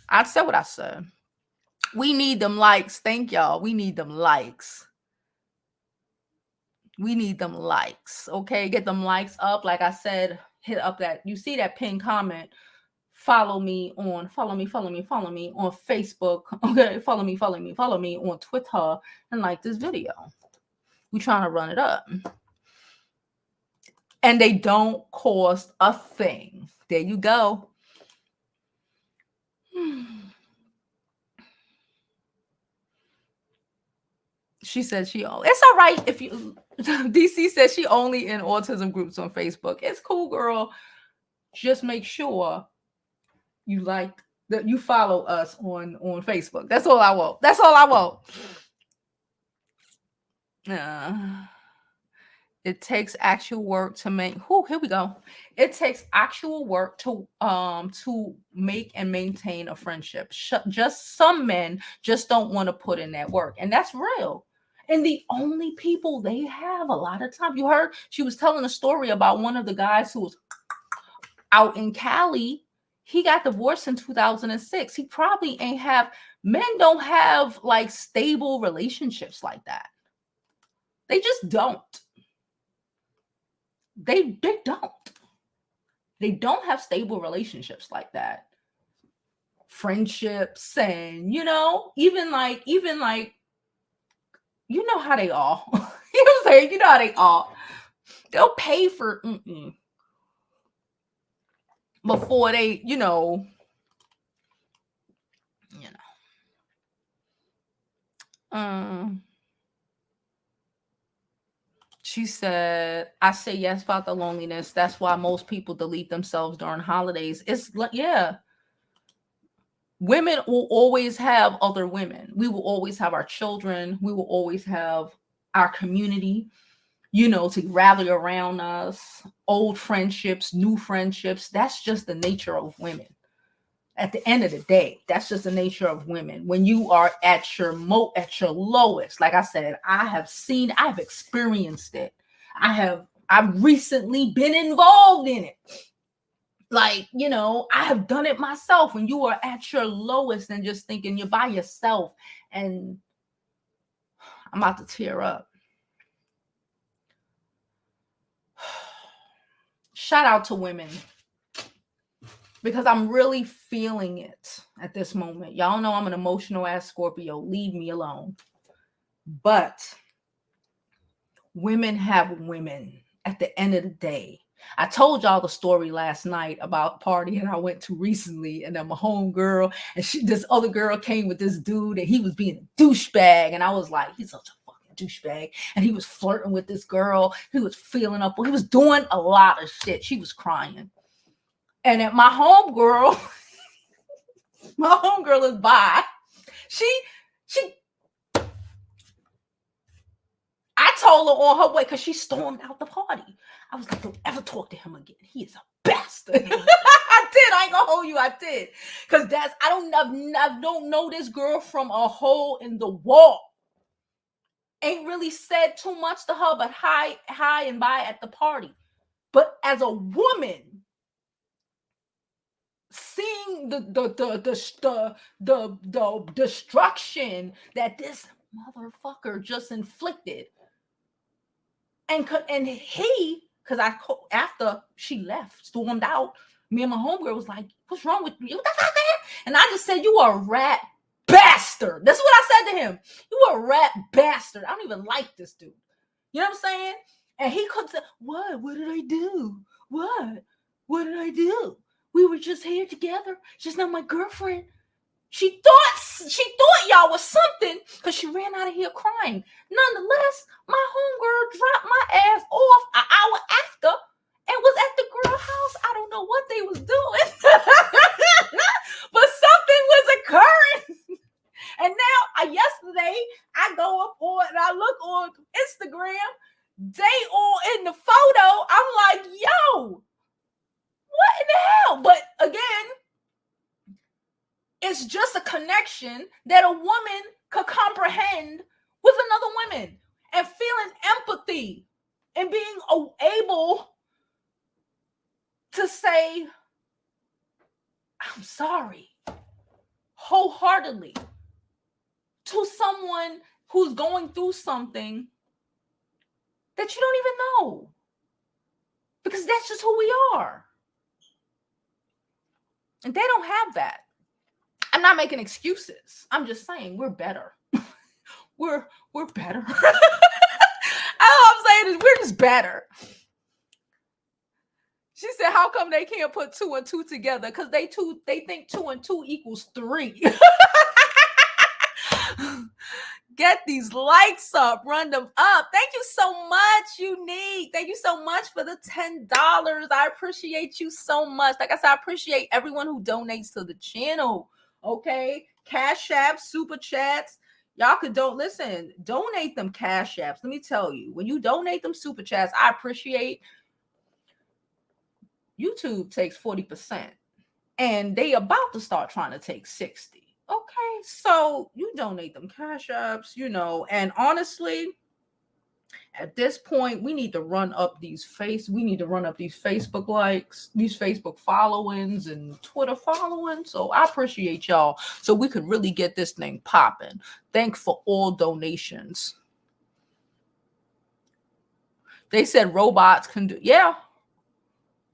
I said what I said. We need them likes. Thank y'all. We need them likes. We need them likes. Okay, get them likes up. Like I said, hit up that, you see that pinned comment. Follow me on Facebook. Okay, follow me on Twitter, and like this video. We trying to run it up. And they don't cost a thing. There you go. She said it's all right if you, DC says she only in autism groups on Facebook. It's cool, girl. Just make sure you like that, you follow us on Facebook. That's all I want. That's all I want. It takes actual work to make. Here we go. It takes actual work to make and maintain a friendship. Just some men just don't want to put in that work, and that's real. And the only people they have a lot of time. You heard she was telling a story about one of the guys who was out in Cali. He got divorced in 2006. He probably ain't have. Men don't have like stable relationships like that. They just don't. They don't. They don't have stable relationships like that. Friendships and even like you know how they are. You know what I'm saying? You know how they are. They'll pay for before they, She said, I say yes about the loneliness. That's why most people delete themselves during holidays. It's like, yeah. Women will always have other women. We will always have our children. We will always have our community, to rally around us. Old friendships, new friendships. That's just the nature of women. At the end of the day, that's just the nature of women. When you are at your lowest, like I said, I've experienced it. I've recently been involved in it. Like, I have done it myself. When you are at your lowest and just thinking you're by yourself, and I'm about to tear up. Shout out to women, because I'm really feeling it at this moment. Y'all know I'm an emotional ass Scorpio. Leave me alone. But women have women. at the end of the day, I told y'all the story last night about a party that I went to recently, and then my home girl and this other girl came with this dude, and he was being a douchebag, and I was like, he's such a fucking douchebag, and he was flirting with this girl, he was feeling up, he was doing a lot of shit. She was crying, and at my home girl, my home girl is by. She I told her on her way because she stormed out the party. I was like, don't ever talk to him again. He is a bastard. I did. I ain't gonna hold you. I did. Because I don't know this girl from a hole in the wall. Ain't really said too much to her, but hi and bye at the party. But as a woman, seeing the destruction that this motherfucker just inflicted, and he, because after she left, stormed out, me and my homegirl was like, what's wrong with you? What the fuck? And I just said, you are a rat bastard. That's what I said to him. You are a rat bastard. I don't even like this dude. You know what I'm saying? And he could say, what? What did I do? What? What did I do? We were just here together. She's not my girlfriend. She thought y'all was something because she ran out of here crying. Nonetheless, my homegirl dropped my ass off an hour after and was at the girl house. I don't know what they was doing, but something was occurring. And now, yesterday, I go up on and I look on Instagram. They all in the photo. I'm like, yo, what in the hell? But again, it's just a connection that a woman could comprehend with another woman, and feeling empathy and being able to say, I'm sorry, wholeheartedly to someone who's going through something that you don't even know, because that's just who we are. And they don't have that. I'm not making excuses. I'm just saying we're better. we're better. All I'm saying is we're just better. She said, how come they can't put 2 and 2 together? Because they think 2 and 2 equals 3. Get these likes up, run them up. Thank you so much, Unique. Thank you so much for the $10. I appreciate you so much. Like I said, I appreciate everyone who donates to the channel. Okay, Cash Apps, Super Chats. Y'all could donate them Cash Apps. Let me tell you, when you donate them Super Chats, I appreciate. YouTube takes 40%, and they about to start trying to take 60. Okay, so you donate them Cash Apps, and honestly, at this point, we need to run up these Facebook likes, these Facebook followings, and Twitter followings. So I appreciate y'all, so we could really get this thing popping. Thanks for all donations. They said robots can do, yeah.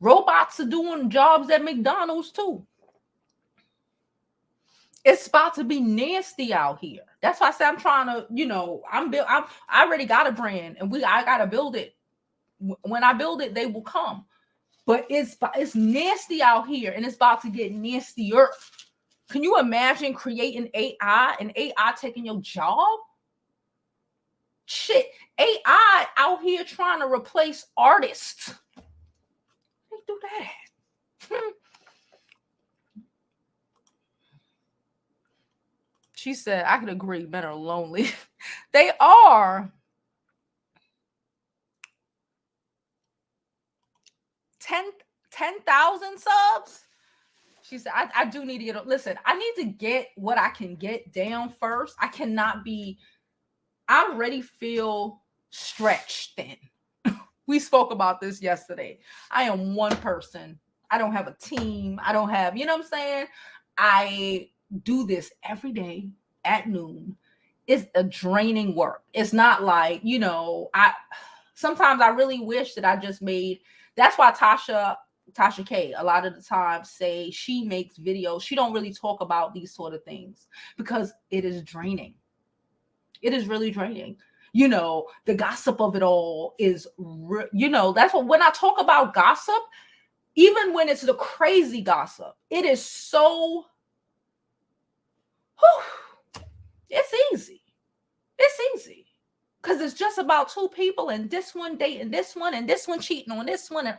Robots are doing jobs at McDonald's too. It's about to be nasty out here. That's why I say I'm trying to, I already got a brand, and I gotta build it. When I build it, they will come. But it's nasty out here, and it's about to get nastier. Can you imagine creating AI and AI taking your job? Shit, AI out here trying to replace artists. They do that. She said, I could agree, men are lonely. They are. 10,000 subs. She said, I do need to get, listen, I need to get what I can get down first. I already feel stretched thin. We spoke about this yesterday. I am one person. I don't have a team. I don't have, you know what I'm saying? I do this every day at noon. It's a draining work. It's not like, sometimes I really wish that I just made, that's why Tasha K a lot of the time say she makes videos. She don't really talk about these sort of things because it is draining. It is really draining. the gossip of it all is, that's what, when I talk about gossip, even when it's the crazy gossip, it is so, it's easy. It's easy. Because it's just about two people, and this one dating this one, and this one cheating on this one, and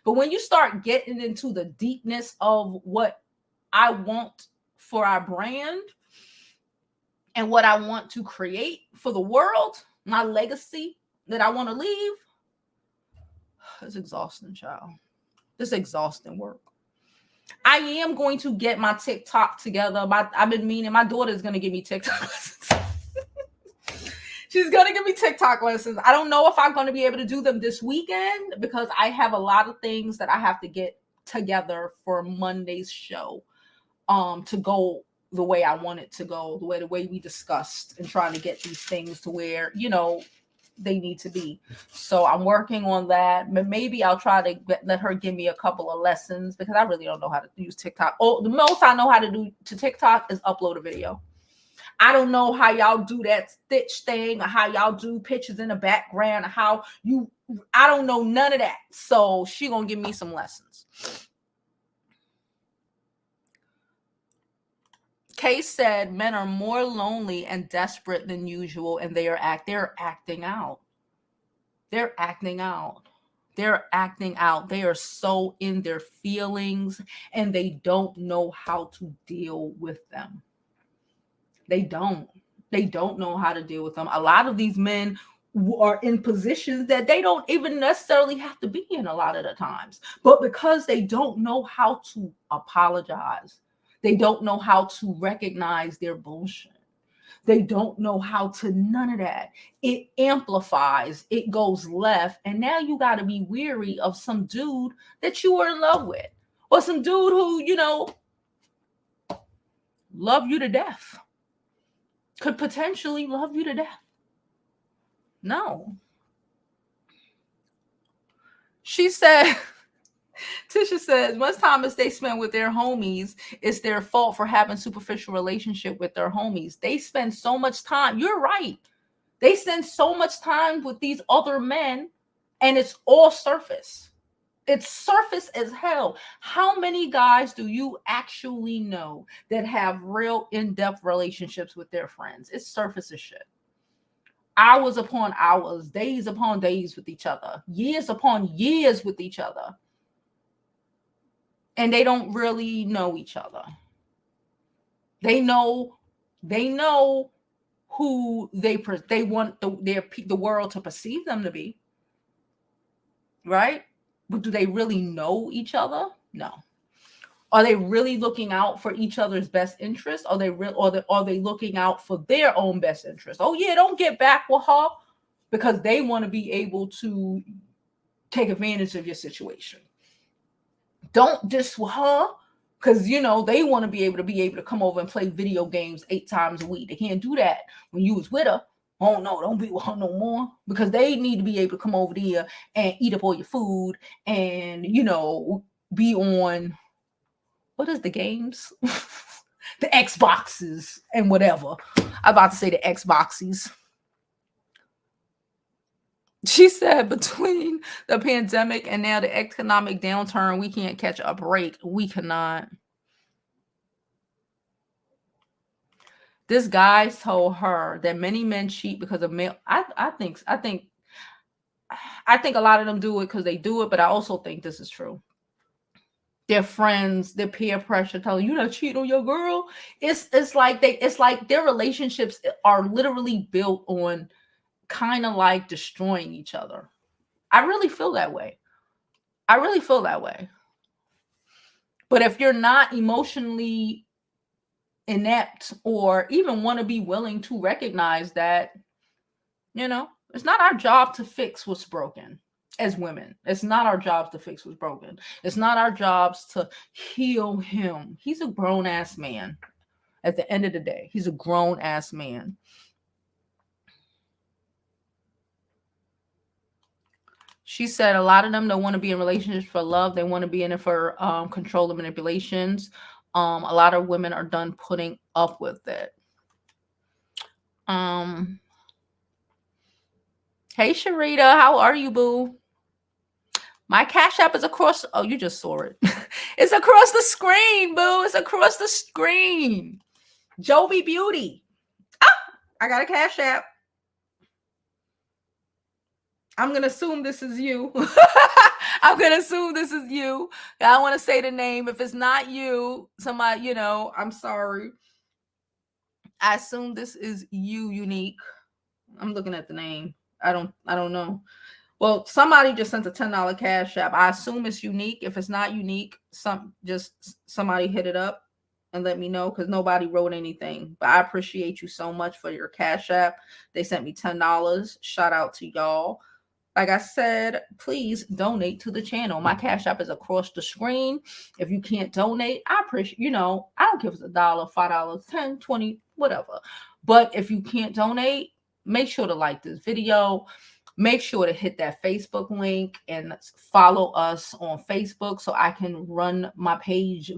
But when you start getting into the deepness of what I want for our brand and what I want to create for the world, my legacy that I want to leave, it's exhausting, child. It's exhausting work. I am going to get my TikTok together. I've been meaning, my daughter's going to give me TikTok lessons. She's going to give me TikTok lessons. I don't know if I'm going to be able to do them this weekend because I have a lot of things that I have to get together for Monday's show to go the way I want it to go, the way we discussed, and trying to get these things to where, they need to be. So I'm working on that. But maybe I'll try to let her give me a couple of lessons because I really don't know how to use TikTok. Oh, the most I know how to do to TikTok is upload a video. I don't know how y'all do that stitch thing or how y'all do pictures in the background or I don't know none of that. So she gonna give me some lessons. Kay said men are more lonely and desperate than usual, and they're acting out. They're acting out. They're acting out. They are so in their feelings, and they don't know how to deal with them. They don't know how to deal with them. A lot of these men are in positions that they don't even necessarily have to be in a lot of the times, but because they don't know how to apologize, they don't know how to recognize their bullshit. They don't know how to, none of that. It amplifies, it goes left, and now you got to be weary of some dude that you were in love with, or some dude who, love you to death. Could potentially love you to death. No. She said, Tisha says, much time as they spend with their homies, it's their fault for having superficial relationship with their homies. They spend so much time. You're right. They spend so much time with these other men, and it's all surface. It's surface as hell. How many guys do you actually know that have real in-depth relationships with their friends? It's surface as shit. Hours upon hours, days upon days with each other, years upon years with each other. And they don't really know each other. They know who they want the world to perceive them to be. Right? But do they really know each other? No. Are they really looking out for each other's best interest? Are they looking out for their own best interest? Oh yeah, don't get back with her because they want to be able to take advantage of your situation. Don't diss with her because they want to be able to come over and play video games 8 times a week. They can't do that when you was with her. Oh no, don't be with her no more, because they need to be able to come over there and eat up all your food and be on, what is the games? The Xboxes and whatever. I'm about to say the Xboxes. She said between the pandemic and now the economic downturn, we can't catch a break. We cannot. This guy told her that many men cheat because of male. I think a lot of them do it because they do it, but I also think this is true. Their friends, their peer pressure, telling you not cheating on your girl. It's like their relationships are literally built on kind of like destroying each other. I really feel that way. But if you're not emotionally inept or even want to be willing to recognize that, it's not our job to fix what's broken as women. It's not our jobs to fix what's broken. It's not our jobs to heal him. He's a grown-ass man. At the end of the day, he's a grown-ass man. She said a lot of them don't want to be in relationships for love. They want to be in it for control and manipulations. A lot of women are done putting up with it. Hey, Sharita, how are you, boo? My Cash App is across. Oh, you just saw it. It's across the screen, boo. It's across the screen. Jovi Beauty. Ah, I got a Cash App. I'm going to assume this is you. I'm going to assume this is you. I don't want to say the name. If it's not you, somebody, I'm sorry. I assume this is you, Unique. I'm looking at the name. I don't know. Well, somebody just sent a $10 Cash App. I assume it's Unique. If it's not Unique, somebody hit it up and let me know, because nobody wrote anything. But I appreciate you so much for your Cash App. They sent me $10. Shout out to y'all. Like I said, please donate to the channel. My Cash App is across the screen. If you can't donate, I appreciate, I don't care if it's $1, $5, 10, 20, whatever. But if you can't donate, make sure to like this video. Make sure to hit that Facebook link and follow us on Facebook so I can run my page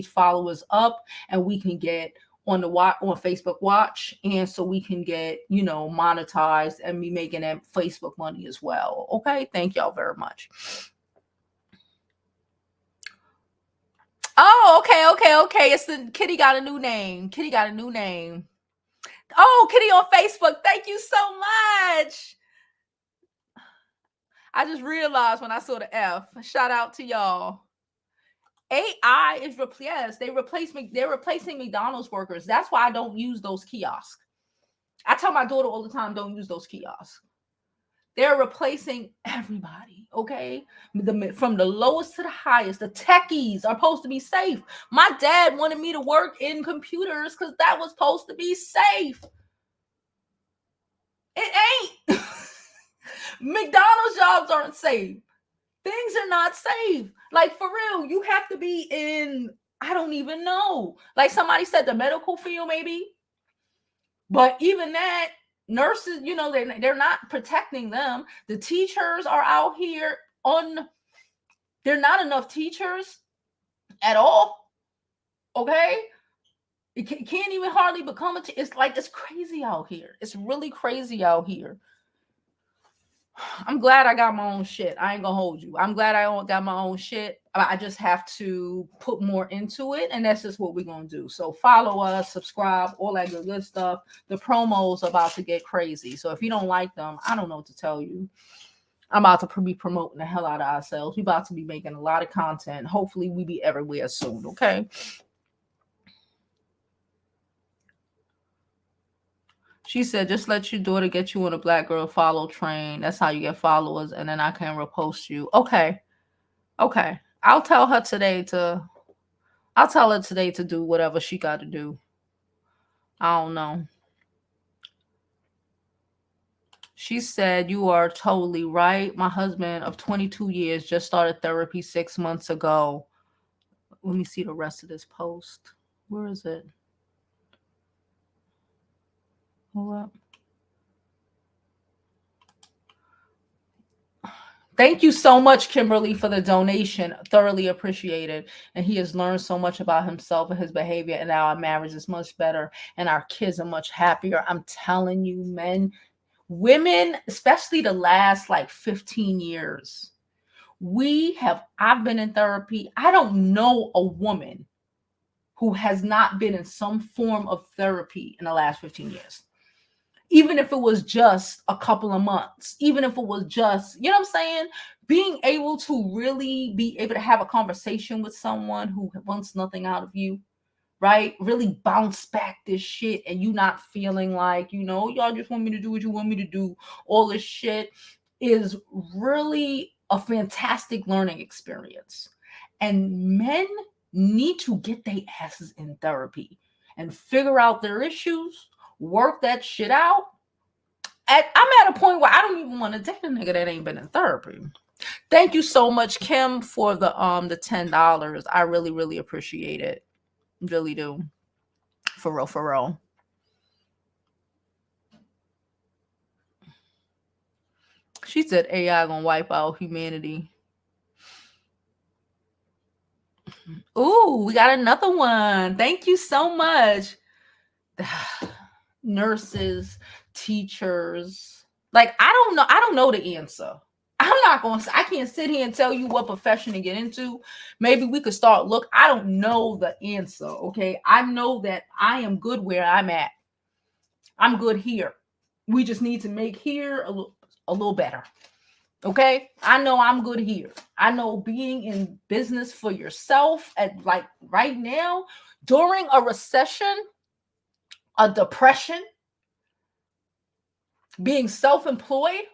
followers up, and we can get on Facebook Watch, and so we can get monetized and be making that Facebook money as well. Okay, thank y'all very much. Oh, okay. It's the Kitty got a new name. Oh, Kitty on Facebook. Thank you so much. I just realized when I saw the F. Shout out to y'all. AI is they're replacing McDonald's workers. That's why I don't use those kiosks. I tell my daughter all the time, don't use those kiosks. They're replacing everybody, okay? From the lowest to the highest. The techies are supposed to be safe. My dad wanted me to work in computers because that was supposed to be safe. It ain't. McDonald's jobs aren't safe. Things are not safe. Like, for real, you have to be in, I don't even know. Like somebody said, the medical field maybe. But even that, nurses, they're not protecting them. The teachers are out here there are not enough teachers at all. Okay? It can't even hardly become it's like, it's crazy out here. It's really crazy out here. I'm glad I got my own shit. I ain't gonna hold you. I'm glad I got my own shit. I just have to put more into it, and that's just what we're gonna do. So follow us, subscribe, all that good stuff. The promos are about to get crazy. So if you don't like them, I don't know what to tell you. I'm about to be promoting the hell out of ourselves. We're about to be making a lot of content. Hopefully we be everywhere soon, okay? She said, just let your daughter get you on a Black Girl Follow train. That's how you get followers, and then I can repost you. Okay. I'll tell her today to do whatever she got to do. I don't know. She said, you are totally right. My husband of 22 years just started therapy 6 months ago. Let me see the rest of this post. Where is it? Hold up. Thank you so much, Kimberly, for the donation. Thoroughly appreciated. And he has learned so much about himself and his behavior, and now our marriage is much better and our kids are much happier. I'm telling you, men, women, especially the last 15 years, I've been in therapy. I don't know a woman who has not been in some form of therapy in the last 15 years. Even if it was just a couple of months, even if it was just, you know what I'm saying? Being able to really be able to have a conversation with someone who wants nothing out of you, right? Really bounce back this shit, and you not feeling like, y'all just want me to do what you want me to do. All this shit is really a fantastic learning experience. And men need to get their asses in therapy and figure out their issues, work that shit out. I'm at a point where I don't even want to date a nigga that ain't been in therapy. Thank you so much, Kim, for the $10. I really, really appreciate it. Really do. For real. She said AI gonna wipe out humanity. Ooh, we got another one. Thank you so much. Nurses, teachers, Like, I don't know the answer. I can't sit here and tell you what profession to get into. Maybe we could start look. I don't know the answer. Okay. I know that I am good where I'm at. I'm good here. We just need to make here a little better. Okay. I know I'm good here. I know being in business for yourself at like right now during a recession, a depression, being self-employed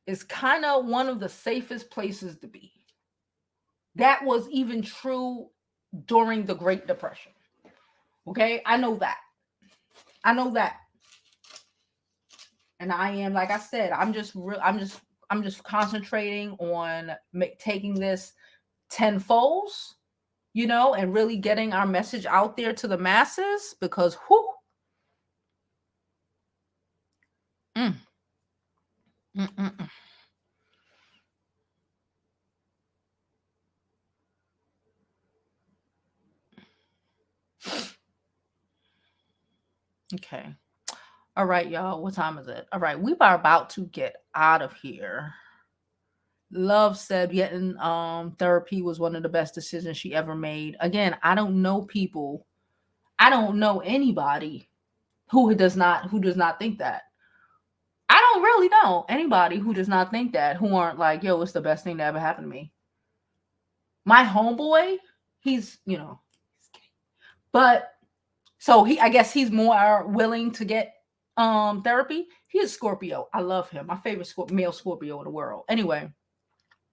is kind of one of the safest places to be. That was even true during the Great Depression. Okay, I know that. I know that. And I am, like I said, I'm just concentrating on taking this tenfold, and really getting our message out there to the masses because whoo. Mm. Mm-mm-mm. Okay. All right, y'all. What time is it? All right, we are about to get out of here. Love said getting therapy was one of the best decisions she ever made. Again, I don't know people. I don't know anybody who does not think that. I don't really know anybody who does not think that, who aren't like, yo, it's the best thing that ever happened to me. My homeboy, he's, but so I guess he's more willing to get therapy. He's Scorpio. I love him. My favorite male Scorpio in the world. Anyway,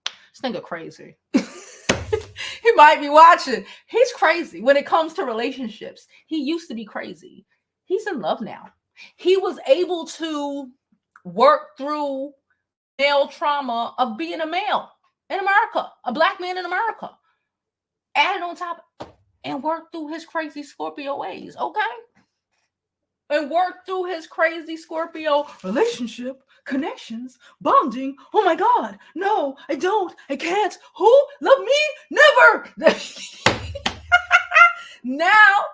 this nigga crazy. He might be watching. He's crazy when it comes to relationships. He used to be crazy. He's in love now. He was able to work through male trauma of being a male in America, a black man in America. Add it on top and work through his crazy Scorpio ways, okay? And work through his crazy Scorpio relationship, connections, bonding. Oh my God, no, I don't, I can't. Who? Love me? Never. Now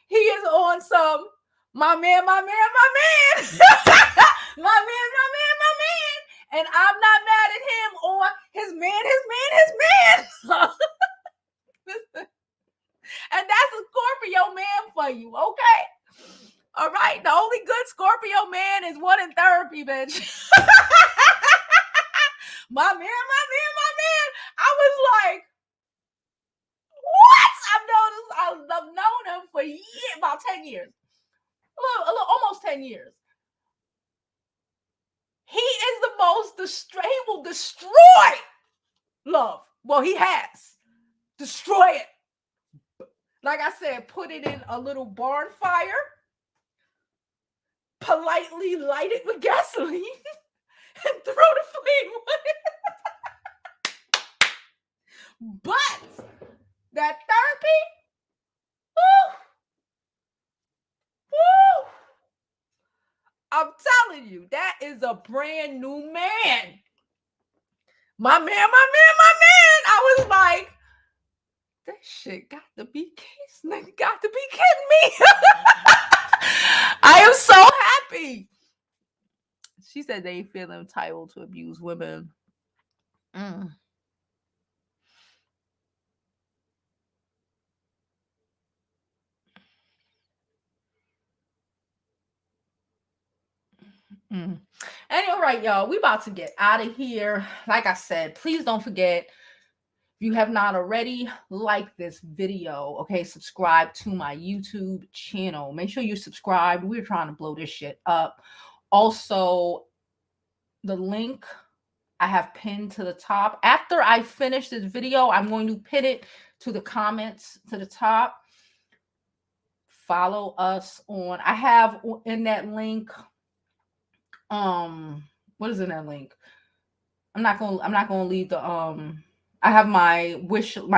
he is on some my man, my man, my man. My man, my man, my man. And I'm not mad at him or his man, his man, his man. And that's a Scorpio man for you, okay? All right, the only good Scorpio man is one in therapy, bitch. My man, my man, my man. I was like, what? I've known him for years, about 10 years. A little, almost 10 years. He is the most he will destroy love. Well, he has. Destroy it. Like I said, put it in a little barn fire. Politely light it with gasoline and throw the flame on it. But that therapy, woo, I'm telling you, that is a brand new man. My man, my man, my man. I was like, that shit got to be case. Nigga got to be kidding me. I am so happy. She said they feel entitled to abuse women. Mm. Mm. And all right, y'all, we about to get out of here. Like I said, please don't forget, if you have not already, like this video, okay? Subscribe to my YouTube channel. Make sure you're subscribed. We're trying to blow this shit up. Also, the link I have pinned to the top. After I finish this video, I'm going to pin it to the comments to the top. Follow us on, I have in that link, what is in that link? I'm not gonna leave the I have my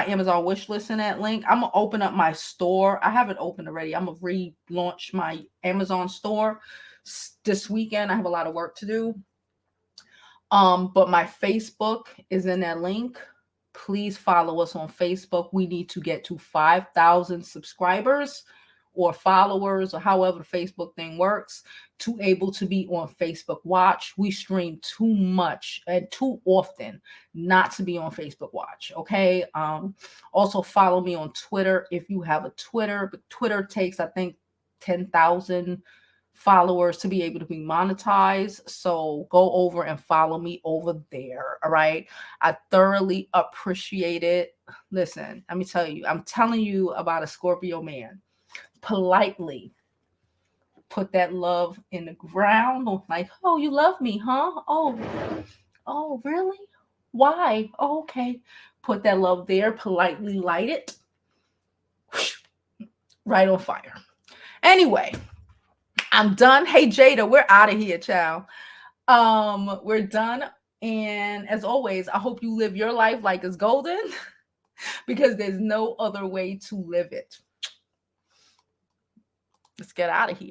Amazon wish list in that link. I'm gonna open up my store. I have it open already. I'm gonna relaunch my Amazon store this weekend. I have a lot of work to do. But my Facebook is in that link. Please follow us on Facebook. We need to get to 5,000 subscribers or followers, or however the Facebook thing works, to able to be on Facebook Watch. We stream too much and too often not to be on Facebook Watch. Okay. Also follow me on Twitter if you have a Twitter. But Twitter takes, I think, 10,000 followers to be able to be monetized. So go over and follow me over there. All right. I thoroughly appreciate it. Listen, let me tell you, I'm telling you about a Scorpio man. Politely put that love in the ground. Like, oh, you love me, huh? Oh, really? Why? Oh, okay. Put that love there, politely light it. Right on fire. Anyway, I'm done. Hey Jada, we're out of here, child. We're done. And as always, I hope you live your life like it's golden because there's no other way to live it. Let's get out of here.